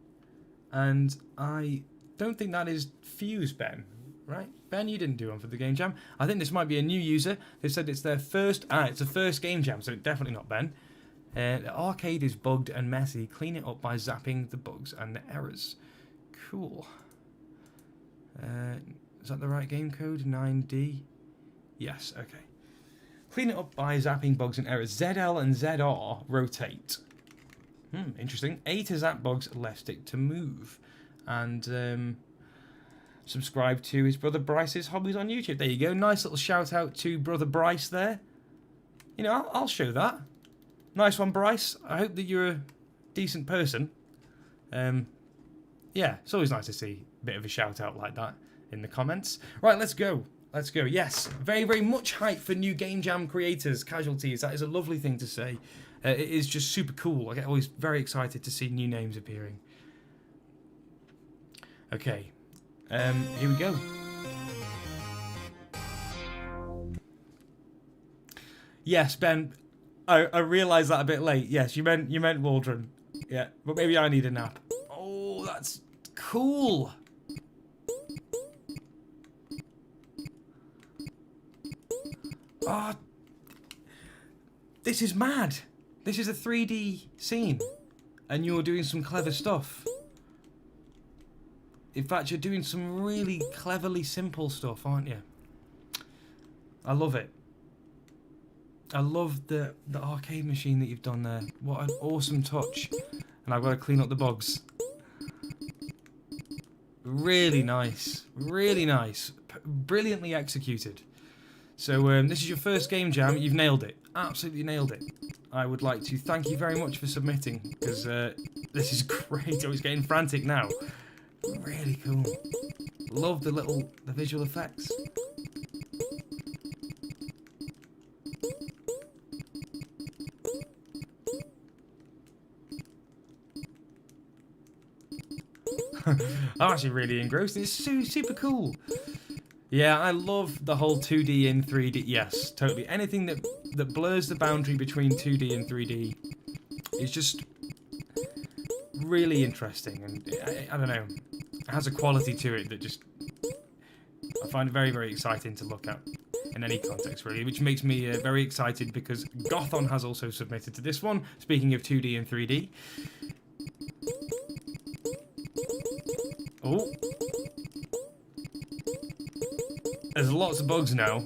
And I don't think that is FUZE, Ben. Right? Ben, you didn't do one for the Game Jam. I think this might be a new user. They said it's their first... it's a first Game Jam, so definitely not Ben. The arcade is bugged and messy. Clean it up by zapping the bugs and the errors. Cool. Is that the right game code? 9D? Yes, okay. Clean it up by zapping bugs and errors. ZL and ZR rotate. Interesting. A to zap bugs, left stick to move. And subscribe to his brother Bryce's hobbies on YouTube. There you go. Nice little shout out to brother Bryce there. You know, I'll show that. Nice one, Bryce. I hope that you're a decent person. Yeah, it's always nice to see a bit of a shout out like that in the comments. Right, let's go. Let's go. Yes, very, very much hype for new Game Jam creators, casualties. That is a lovely thing to say. It is just super cool. I get always very excited to see new names appearing. Okay, here we go. Yes, Ben. I realised that a bit late. Yes, you meant waldron. Yeah, but maybe I need a nap. Oh, that's cool. Oh, this is mad. This is a 3D scene, and you're doing some clever stuff. In fact, you're doing some really cleverly simple stuff, aren't you? I love it. I love the arcade machine that you've done there. What an awesome touch. And I've got to clean up the bugs. Really nice. Really nice. Brilliantly executed. So this is your first Game Jam. You've nailed it. Absolutely nailed it. I would like to thank you very much for submitting, because this is great. I was getting frantic now. Really cool. Love the visual effects. I'm actually really engrossed. It's super cool. Yeah, I love the whole 2D and 3D. Yes, totally. Anything that blurs the boundary between 2D and 3D is just really interesting, and I don't know, it has a quality to it that just I find very, very exciting to look at in any context, really, which makes me very excited because Gotham has also submitted to this one. Speaking of 2D and 3D. Oh. There's lots of bugs now.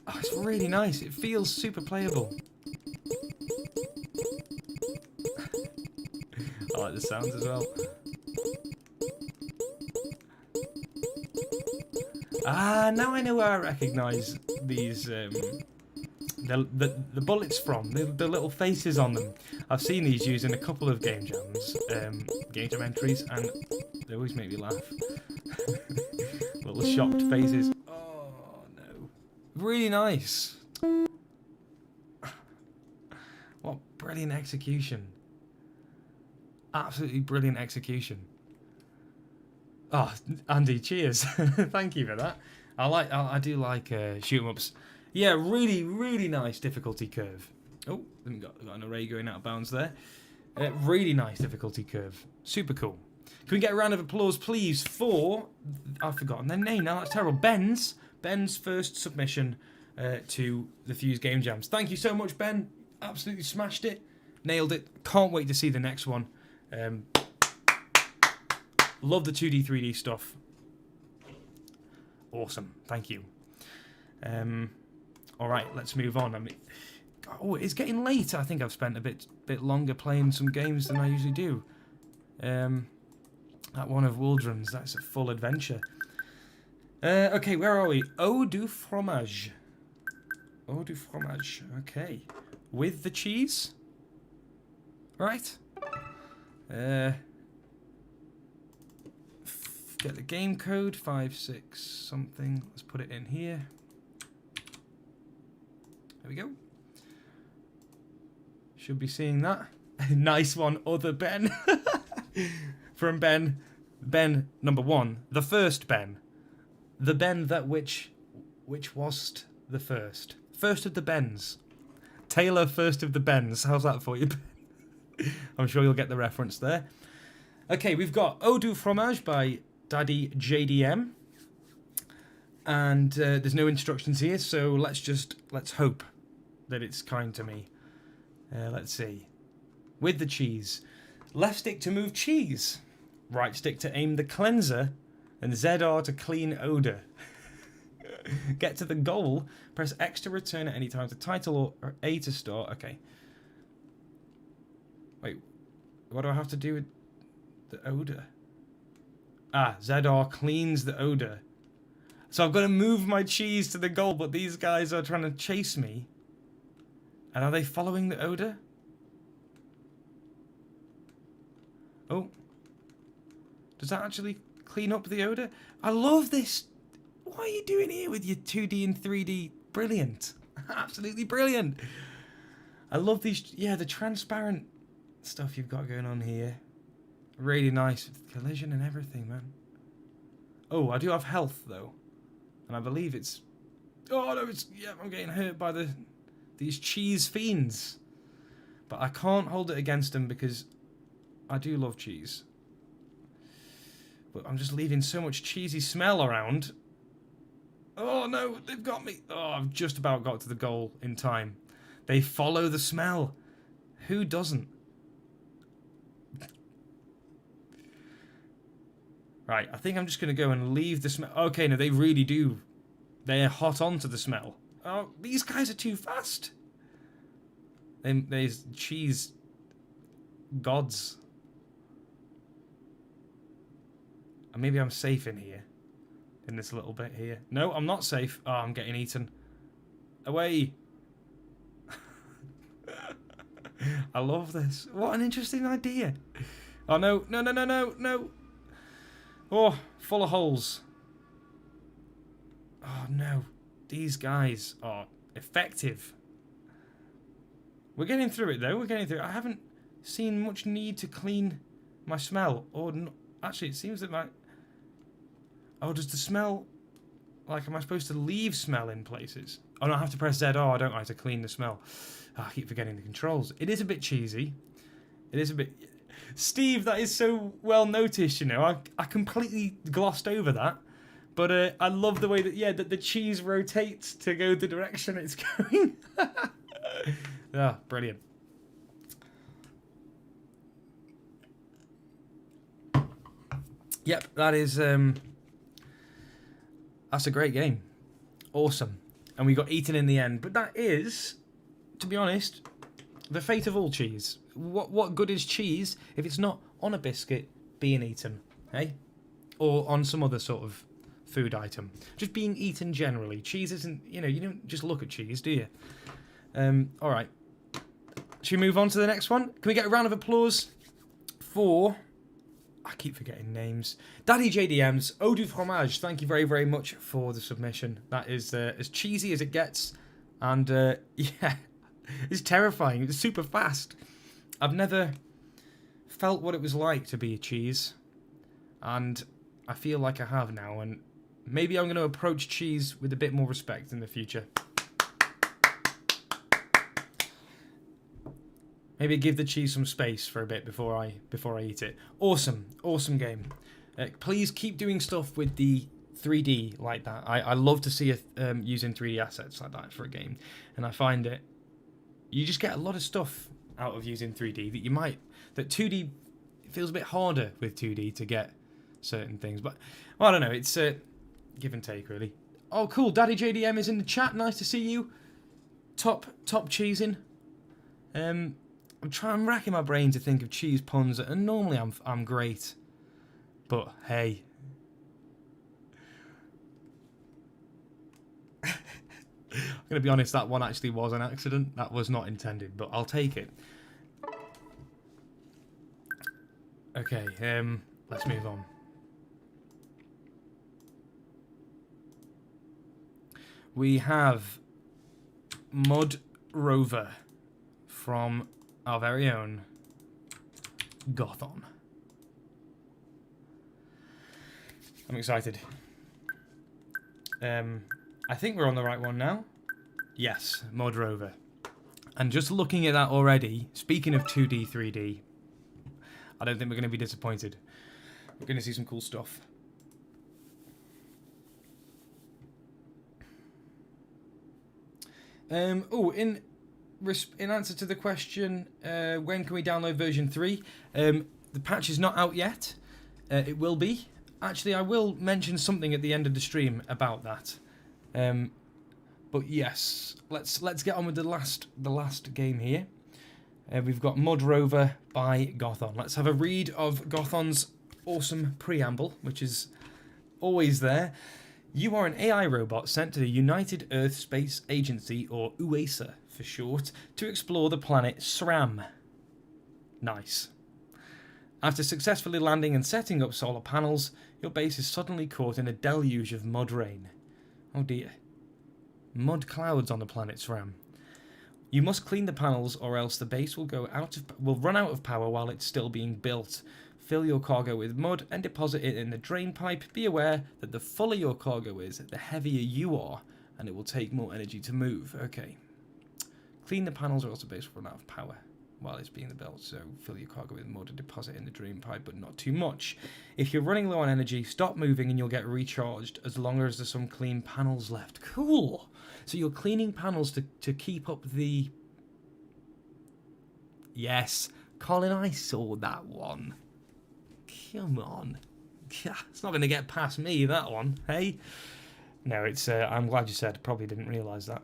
Oh, it's really nice. It feels super playable. I like the sounds as well. Ah, now I know where I recognise these the bullets from. The little faces on them. I've seen these used in a couple of Game Jams, Game Jam entries, and they always make me laugh. Little shocked faces. Oh no. Really nice. What brilliant execution. Absolutely brilliant execution. Oh, Andy, cheers. Thank you for that. I do like shoot 'em ups. Yeah, really, really nice difficulty curve. Oh, got an array going out of bounds there. Really nice difficulty curve. Super cool. Can we get a round of applause, please, for... I've forgotten their name now. That's terrible. Ben's first submission to the FUZE Game Jams. Thank you so much, Ben. Absolutely smashed it. Nailed it. Can't wait to see the next one. Love the 2D, 3D stuff. Awesome. Thank you. All right, let's move on. I mean, oh, it's getting late. I think I've spent a bit longer playing some games than I usually do. That one of Waldron's. That's a full adventure. Okay, where are we? Odoofromage. Odoofromage. Okay. With the cheese? Right. Get the game code. 56 something. Let's put it in here. There we go. Should be seeing that. Nice one, other Ben. From Ben. Ben number 1. The first Ben. The Ben that which wast the first. First of the Bens. Taylor first of the Bens. How's that for you, Ben? I'm sure you'll get the reference there. Okay, we've got Odoofromage by daddyjdm. And there's no instructions here, so let's hope that it's kind to me. Let's see. With the cheese. Left stick to move cheese. Right stick to aim the cleanser. And ZR to clean odour. Get to the goal. Press X to return at any time to title or A to start. Okay. Wait. What do I have to do with the odour? Ah, ZR cleans the odour. So I've got to move my cheese to the goal, but these guys are trying to chase me. And are they following the odour? Oh. Does that actually clean up the odour? I love this. What are you doing here with your 2D and 3D? Brilliant. Absolutely brilliant. I love these, yeah, the transparent stuff you've got going on here. Really nice with collision and everything, man. Oh, I do have health, though. And I believe it's... Oh, no, it's... Yeah, I'm getting hurt by these cheese fiends. But I can't hold it against them because I do love cheese. But I'm just leaving so much cheesy smell around. Oh, no, they've got me. Oh, I've just about got to the goal in time. They follow the smell. Who doesn't? Right, I think I'm just going to go and leave the smell. Okay, no, they really do. They're hot onto the smell. Oh, these guys are too fast. There's cheese gods. Maybe I'm safe in here. In this little bit here. No, I'm not safe. Oh, I'm getting eaten. Away. I love this. What an interesting idea. Oh, no. No, no, no, no, no. Oh, full of holes. Oh, no. These guys are effective. We're getting through it, though. We're getting through it. I haven't seen much need to clean my smell. Or actually, it seems that my... Oh, does the smell... Like, am I supposed to leave smell in places? Oh, no, I have to press ZR, don't I, to clean the smell. Oh, I keep forgetting the controls. It is a bit cheesy. It is a bit... Steve, that is so well noticed, you know. I completely glossed over that. But I love the way that, yeah, that the cheese rotates to go the direction it's going. Yeah, brilliant. Yep, that is... That's a great game. Awesome. And we got eaten in the end. But that is, to be honest, the fate of all cheese. What good is cheese if it's not on a biscuit being eaten, eh? Or on some other sort of food item. Just being eaten generally. Cheese isn't, you know, you don't just look at cheese, do you? All right. Should we move on to the next one? Can we get a round of applause for... I keep forgetting names. daddyjdm's Odoofromage. Thank you very, very much for the submission. That is as cheesy as it gets. And, yeah, it's terrifying. It's super fast. I've never felt what it was like to be a cheese. And I feel like I have now. And maybe I'm going to approach cheese with a bit more respect in the future. Maybe give the cheese some space for a bit before I eat it. Awesome, awesome game. Please keep doing stuff with the 3D like that. I love to see using 3D assets like that for a game, and I find that you just get a lot of stuff out of using 3D that 2D feels a bit harder with 2D to get certain things. But well, I don't know. It's give and take really. Oh, cool. daddyjdm is in the chat. Nice to see you. Top cheesing. I'm racking my brain to think of cheese puns, and normally I'm great. But hey. I'm going to be honest, that one actually was an accident. That was not intended, but I'll take it. Okay, let's move on. We have Mud Rover from our very own Gotham. I'm excited. I think we're on the right one now. Yes, Mud Rover. And just looking at that already, speaking of 2D, 3D, I don't think we're going to be disappointed. We're going to see some cool stuff. In answer to the question, when can we download version 3? The patch is not out yet. It will be. Actually, I will mention something at the end of the stream about that. But yes, let's get on with the last game here. We've got Mud Rover by Gotham. Let's have a read of Gotham's awesome preamble, which is always there. You are an AI robot sent to the United Earth Space Agency, or UESA for short, to explore the planet SRAM. Nice. After successfully landing and setting up solar panels, your base is suddenly caught in a deluge of mud rain. Oh dear. Mud clouds on the planet SRAM. You must clean the panels or else the base will run out of power while it's still being built. Fill your cargo with mud and deposit it in the drain pipe. Be aware that the fuller your cargo is, the heavier you are, and it will take more energy to move. Okay. Clean the panels or else the base will run out of power while it's being built. So fill your cargo with mud and deposit in the drain pipe, but not too much. If you're running low on energy, stop moving and you'll get recharged as long as there's some clean panels left. Cool. So you're cleaning panels to keep up the... Yes, Colin, I saw that one. Come on. It's not going to get past me, that one, hey? No, it's... I'm glad you said. Probably didn't realise that.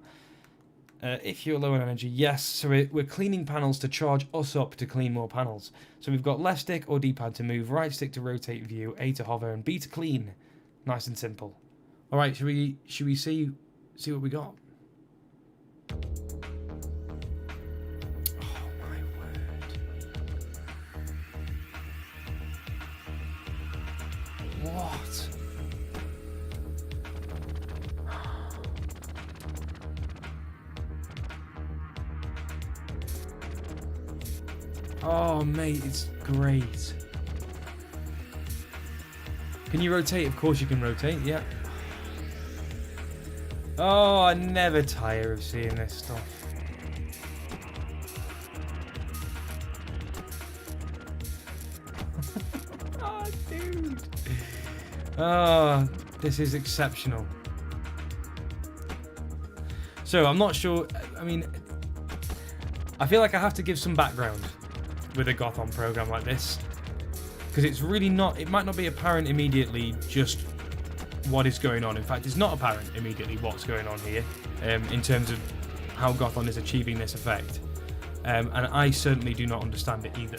If you're low on energy, yes. So we're cleaning panels to charge us up to clean more panels. So we've got left stick or D-pad to move, right stick to rotate view, A to hover, and B to clean. Nice and simple. All right, should we see what we got? Oh my word! What? Oh, mate, it's great. Can you rotate? Of course you can rotate, yeah. Oh, I never tire of seeing this stuff. Oh, dude. Oh, this is exceptional. So, I'm not sure, I mean, I feel like I have to give some background with a Gotham program like this, because it's really not, it might not be apparent immediately just what is going on. In fact, it's not apparent immediately what's going on here in terms of how Gotham is achieving this effect, and I certainly do not understand it either.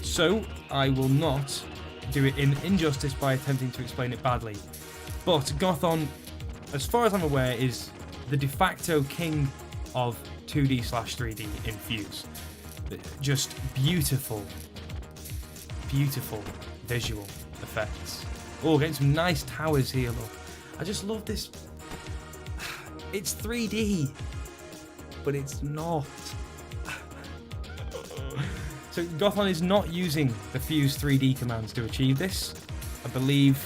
So I will not do it in injustice by attempting to explain it badly, but Gotham, as far as I'm aware, is the de facto king of 2D/3D in FUZE. Just beautiful visual effects. Oh, getting some nice towers here, look. I just love this. It's 3D, but it's not. So Gotham is not using the FUZE 3D commands to achieve this. I believe...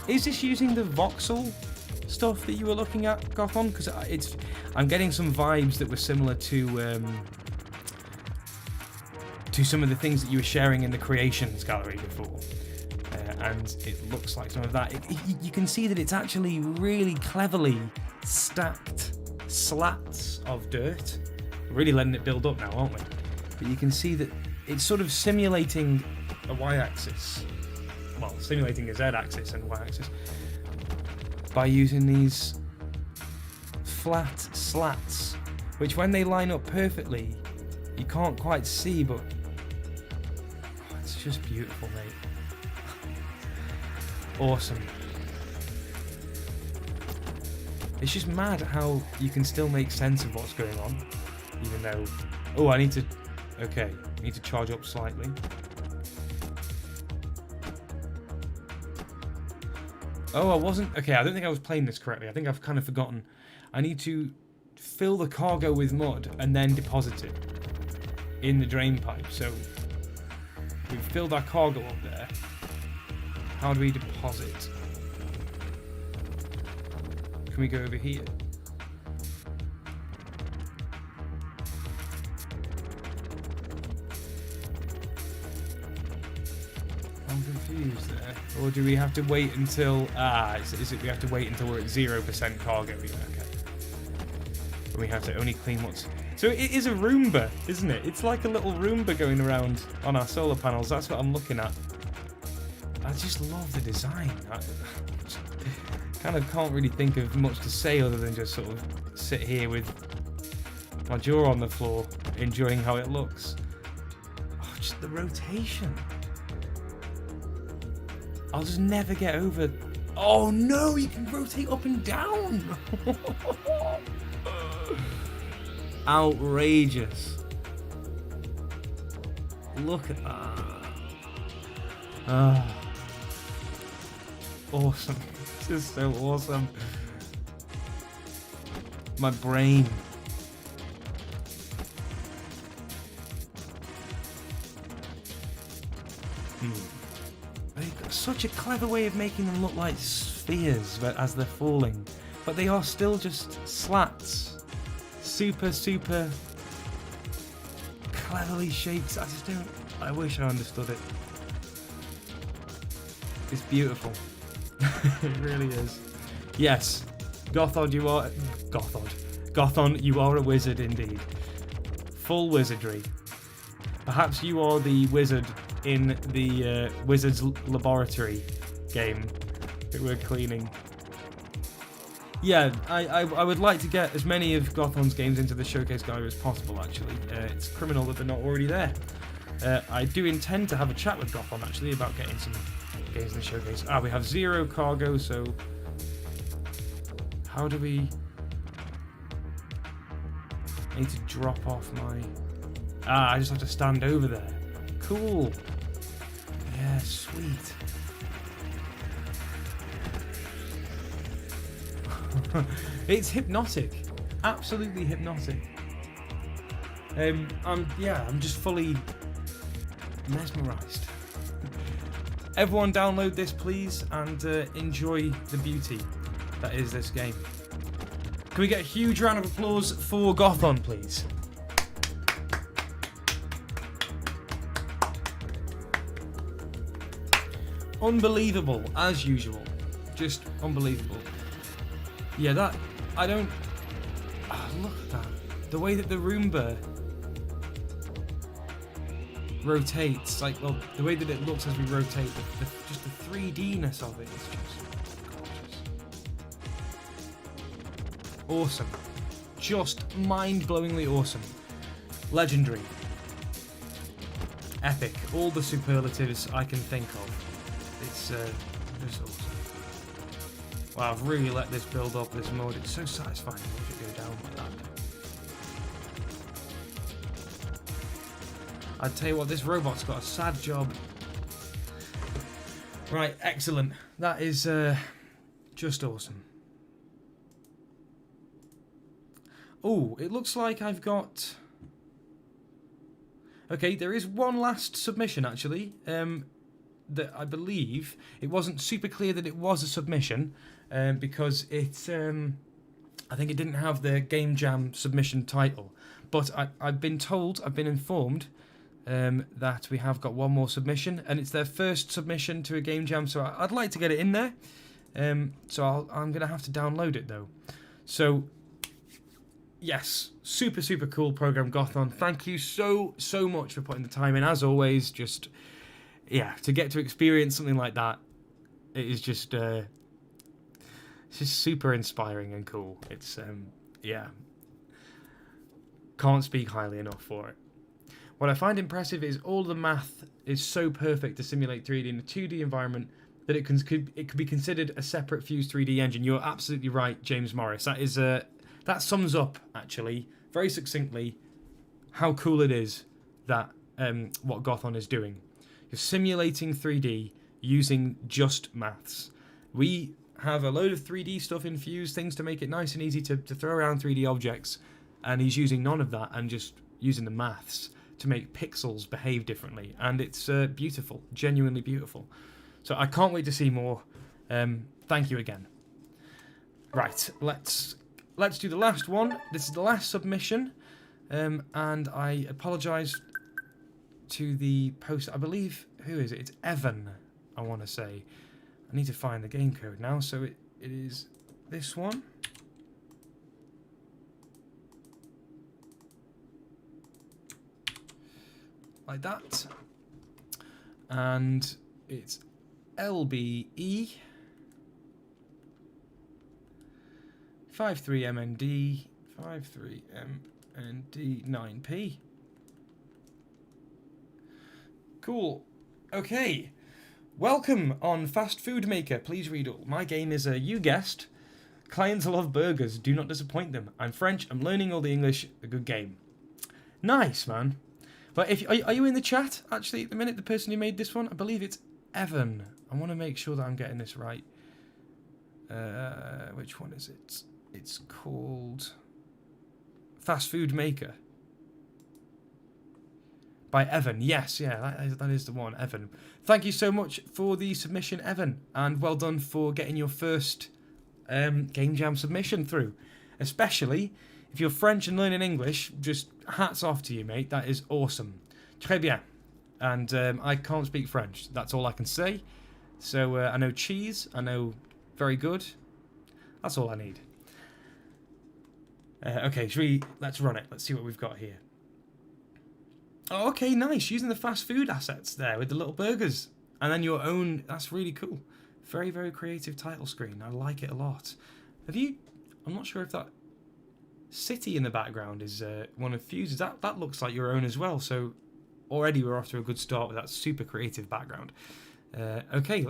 Is this using the voxel stuff that you were looking at, Gotham? Because I'm getting some vibes that were similar to some of the things that you were sharing in the creations gallery before, and it looks like some of that. You can see that it's actually really cleverly stacked slats of dirt. We're really letting it build up now, aren't we? But you can see that it's sort of simulating a y-axis, well, simulating a z-axis and y-axis by using these flat slats, which when they line up perfectly, you can't quite see, but it's just beautiful, mate. Awesome. It's just mad how you can still make sense of what's going on, even though... Oh, I need to... Okay, I need to charge up slightly. Oh, I wasn't... Okay, I don't think I was playing this correctly. I think I've kind of forgotten. I need to fill the cargo with mud and then deposit it in the drain pipe. So we've filled our cargo up there. How do we deposit? Can we go over here? I'm confused there. Or do we have to wait until... is it we have to wait until we're at 0% cargo? Yeah, okay. And we have to only clean what's... So it is a Roomba, isn't it? It's like a little Roomba going around on our solar panels. That's what I'm looking at. I just love the design. I kind of can't really think of much to say other than just sort of sit here with my jaw on the floor, enjoying how it looks. Oh, just the rotation. I'll just never get over... Oh no, you can rotate up and down! Outrageous. Look at that. Awesome. This is so awesome. My brain. They've got such a clever way of making them look like spheres as they're falling, but they are still just slats. Super, super cleverly shaped. I just don't... I wish I understood it. It's beautiful. It really is. Yes, Gotham, you are... Gotham, you are a wizard indeed. Full wizardry. Perhaps you are the wizard in the Wizard's Laboratory game that we're cleaning. Yeah, I would like to get as many of Gotham's games into the showcase gallery as possible, actually. It's criminal that they're not already there. I do intend to have a chat with Gotham, actually, about getting some games in the showcase. We have 0 cargo, so... How do we... I need to drop off my... I just have to stand over there. Cool. Yeah, sweet. It's hypnotic. Absolutely hypnotic. I'm just fully mesmerised. Everyone download this, please, and enjoy the beauty that is this game. Can we get a huge round of applause for Gotham, please? Unbelievable, as usual. Just unbelievable. Yeah, that... I don't... look at that. The way that the Roomba rotates, like, well, the way that it looks as we rotate, just the 3D-ness of it is just gorgeous. Awesome. Just mind-blowingly awesome. Legendary. Epic. All the superlatives I can think of. It's just awesome. Wow, I've really let this build up, this mode. It's so satisfying to watch it go down like that. I'd tell you what, this robot's got a sad job. Right, excellent. That is just awesome. Oh, it looks like I've got... Okay, there is one last submission, actually. That I believe it wasn't super clear that it was a submission because it, I think it didn't have the Gamejam submission title. But I've been informed that we have got one more submission, and it's their first submission to a Gamejam, so I'd like to get it in there. So I'm going to have to download it, though. So, yes, super, super cool program, Gotham. Thank you so, so much for putting the time in. As always, just, yeah, to get to experience something like that, it is just, it's just super inspiring and cool. It's, yeah, can't speak highly enough for it. What I find impressive is all the math is so perfect to simulate 3D in a 2D environment. that it could be considered a separate Fuse 3D engine. You're absolutely right, James Morris. That is that sums up actually very succinctly how cool it is that what Gotham is doing. You're simulating 3D using just maths. We have a load of 3D stuff in Fuse, things to make it nice and easy to throw around 3D objects, and he's using none of that and just using the maths to make pixels behave differently, and it's beautiful, genuinely beautiful. So I can't wait to see more. Thank you again. Right, let's do the last one. This is the last submission, and I apologise to the post. I believe, who is it? It's Evan, I want to say. I need to find the game code now, so it is this one. Like that. And it's LBE 53MND 53MND 9P. Cool. Okay. Welcome on Fast Food Maker. Please read all. My game is you guessed. Clients love burgers. Do not disappoint them. I'm French. I'm learning all the English. A good game. Nice, man. But if are you in the chat actually at the minute? The person who made this one, I believe it's Evan. I want to make sure that I'm getting this right. Which one is it? It's called Fast Food Maker by Evan. Yes, yeah, that is the one, Evan. Thank you so much for the submission, Evan, and well done for getting your first Game Jam submission through. Especially if you're French and learning English, just hats off to you, mate. That is awesome. Très bien. And I can't speak French. That's all I can say. So I know cheese. I know very good. That's all I need. Okay, let's run it. Let's see what we've got here. Oh, okay, nice. Using the fast food assets there with the little burgers. And then your own. That's really cool. Very, very creative title screen. I like it a lot. I'm not sure if that city in the background is one of Fuze's. That looks like your own as well. So already we're off to a good start with that super creative background. Okay,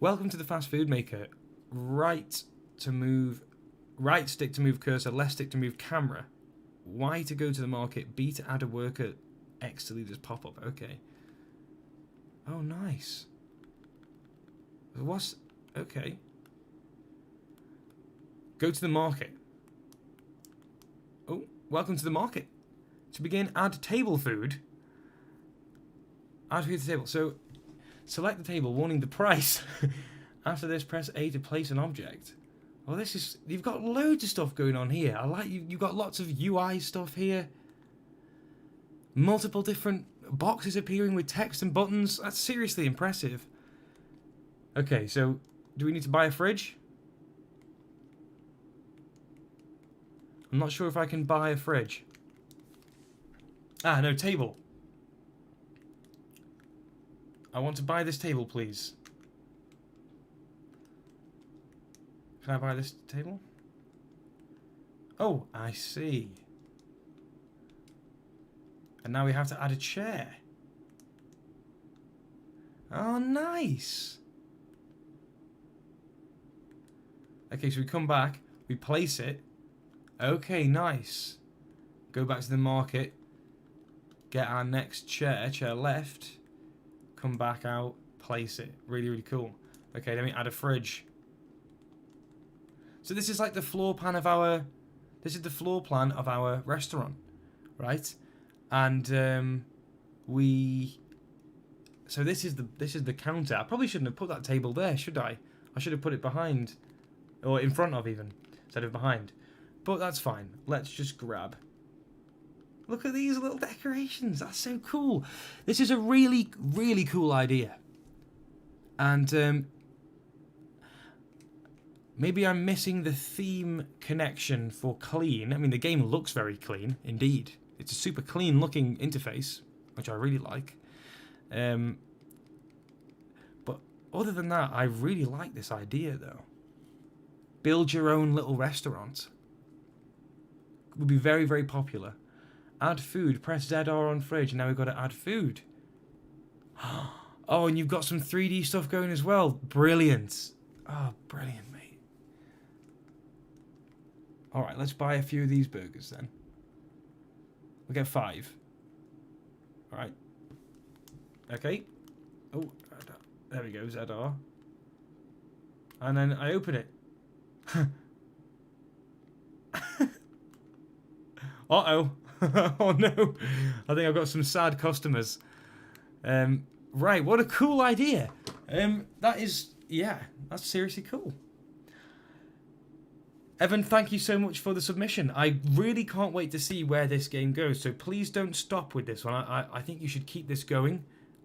welcome to the Fast Food Maker. Right stick to move cursor, left stick to move camera. Y to go to the market, B to add a worker, X to leave this pop-up. Okay. Oh, nice. Okay. Go to the market. Oh, welcome to the market. To begin, add table food. Add food to the table. So, select the table, warning the price. After this, press A to place an object. Oh, you've got loads of stuff going on here. I like you. You've got lots of UI stuff here. Multiple different boxes appearing with text and buttons. That's seriously impressive. Okay, so do we need to buy a fridge? I'm not sure if I can buy a fridge. Ah, no, table. I want to buy this table, please. Can I buy this table? Oh, I see. And now we have to add a chair. Oh, nice. Okay, so we come back, we place it. Okay, nice. Go back to the market. Get our next chair left. Come back out, place it. Really, really cool. Okay, let me add a fridge. So this is like the floor plan of our... This is the floor plan of our restaurant, right? And So this is the counter. I probably shouldn't have put that table there, should I? I should have put it behind, or in front of even, instead of behind. But that's fine. Let's just grab. Look at these little decorations. That's so cool. This is a really, really cool idea. And maybe I'm missing the theme connection for clean. I mean, the game looks very clean, indeed. It's a super clean looking interface, which I really like. But other than that, I really like this idea, though. Build your own little restaurant. Would be very, very popular. Add food. Press ZR on fridge, and now we've got to add food. Oh, and you've got some 3D stuff going as well. Brilliant. Oh, brilliant, mate. All right, let's buy a few of these burgers then. We'll get 5. All right. Okay. Oh, there we go, ZR. And then I open it. Uh-oh. Oh, no. I think I've got some sad customers. Right, what a cool idea. That is, yeah, that's seriously cool. Evan, thank you so much for the submission. I really can't wait to see where this game goes, so please don't stop with this one. I think you should keep this going,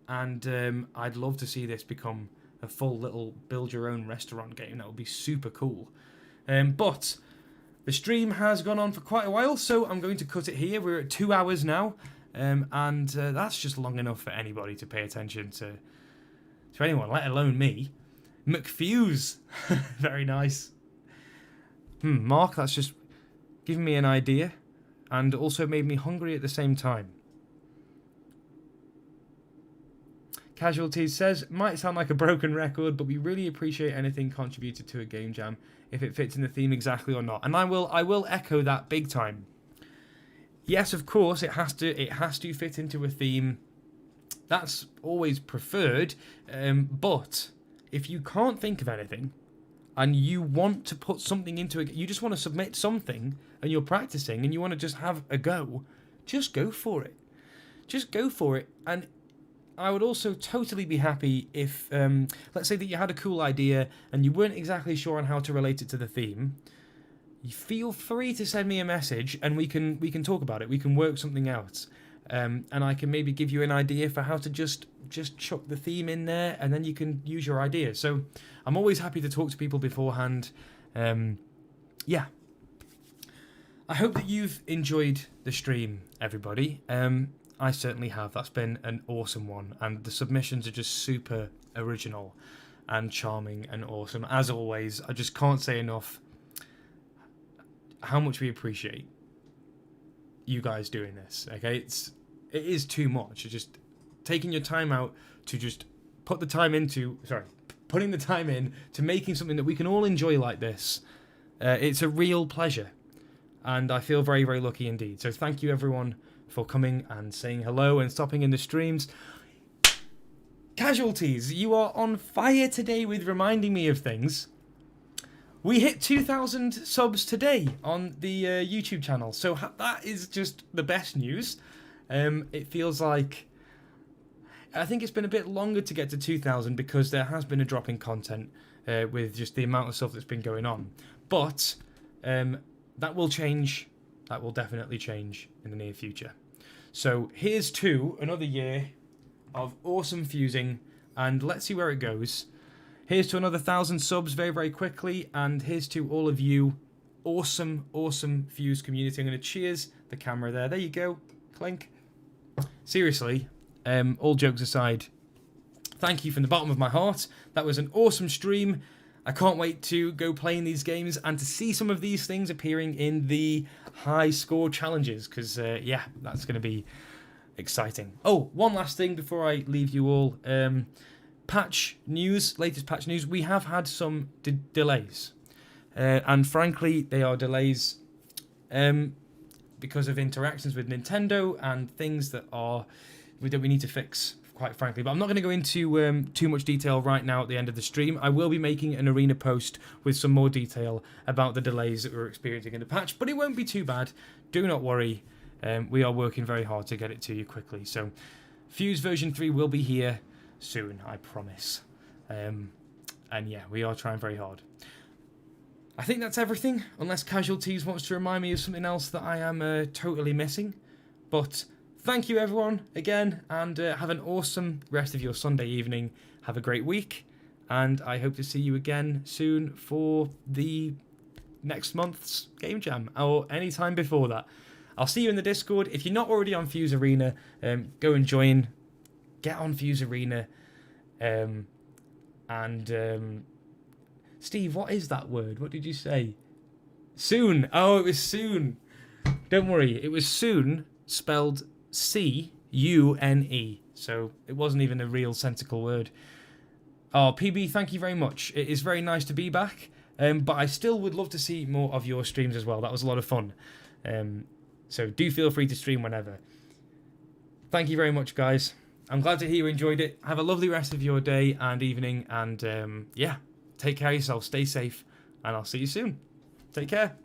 and I'd love to see this become a full little build-your-own restaurant game. That would be super cool. But the stream has gone on for quite a while, so I'm going to cut it here. We're at 2 hours now, and that's just long enough for anybody to pay attention to anyone, let alone me. McFuse, very nice. Mark, that's just giving me an idea, and also made me hungry at the same time. Casualties says, might sound like a broken record, but we really appreciate anything contributed to a game jam, if it fits in the theme exactly or not. And I will echo that big time. Yes, of course, it has to fit into a theme. That's always preferred. But if you can't think of anything, and you want to put something into it, you just want to submit something, and you're practicing, and you want to just have a go, just go for it. Just go for it. And I would also totally be happy if, let's say that you had a cool idea, and you weren't exactly sure on how to relate it to the theme. You feel free to send me a message, and we can talk about it. We can work something out. And I can maybe give you an idea for how to just chuck the theme in there, and then you can use your ideas. So I'm always happy to talk to people beforehand. Yeah. I hope that you've enjoyed the stream, everybody. I certainly have. That's been an awesome one, and the submissions are just super original and charming and awesome. As always, I just can't say enough how much we appreciate you guys doing this. Okay, it is too much. It's just taking your time out to just putting the time in to making something that we can all enjoy like this. It's a real pleasure, and I feel very, very lucky indeed. So thank you everyone for coming and saying hello and stopping in the streams. Casualties, you are on fire today with reminding me of things. We hit 2,000 subs today on the YouTube channel, so that is just the best news. It feels like, I think it's been a bit longer to get to 2,000 because there has been a drop in content with just the amount of stuff that's been going on. But that will change. That will definitely change in the near future. So here's to another year of awesome fusing, and let's see where it goes. Here's to another 1,000 subs very, very quickly, and here's to all of you awesome, awesome Fuse community. I'm going to cheers the camera there. There you go. Clink. Seriously, all jokes aside, thank you from the bottom of my heart. That was an awesome stream. I can't wait to go playing these games and to see some of these things appearing in the high score challenges, because, yeah, that's going to be exciting. Oh, one last thing before I leave you all. Patch news, latest patch news. We have had some delays, and frankly, they are delays because of interactions with Nintendo and things that we need to fix, quite frankly. But I'm not going to go into too much detail right now at the end of the stream. I will be making an arena post with some more detail about the delays that we're experiencing in the patch, but it won't be too bad. Do not worry. We are working very hard to get it to you quickly. So, Fuse version 3 will be here soon, I promise. And yeah, we are trying very hard. I think that's everything, unless Casualties wants to remind me of something else that I am totally missing. But thank you everyone again, and have an awesome rest of your Sunday evening. Have a great week, and I hope to see you again soon for the next month's Game Jam, or any time before that. I'll see you in the Discord. If you're not already on Fuse Arena, go and join. Get on Fuse Arena. Steve, what is that word? What did you say? Soon. Oh, it was soon. Don't worry. It was soon, spelled C-U-N-E. So it wasn't even a real sensical word. Oh, PB, thank you very much. It is very nice to be back. But I still would love to see more of your streams as well. That was a lot of fun. So do feel free to stream whenever. Thank you very much, guys. I'm glad to hear you enjoyed it. Have a lovely rest of your day and evening. And yeah, take care of yourself. Stay safe. And I'll see you soon. Take care.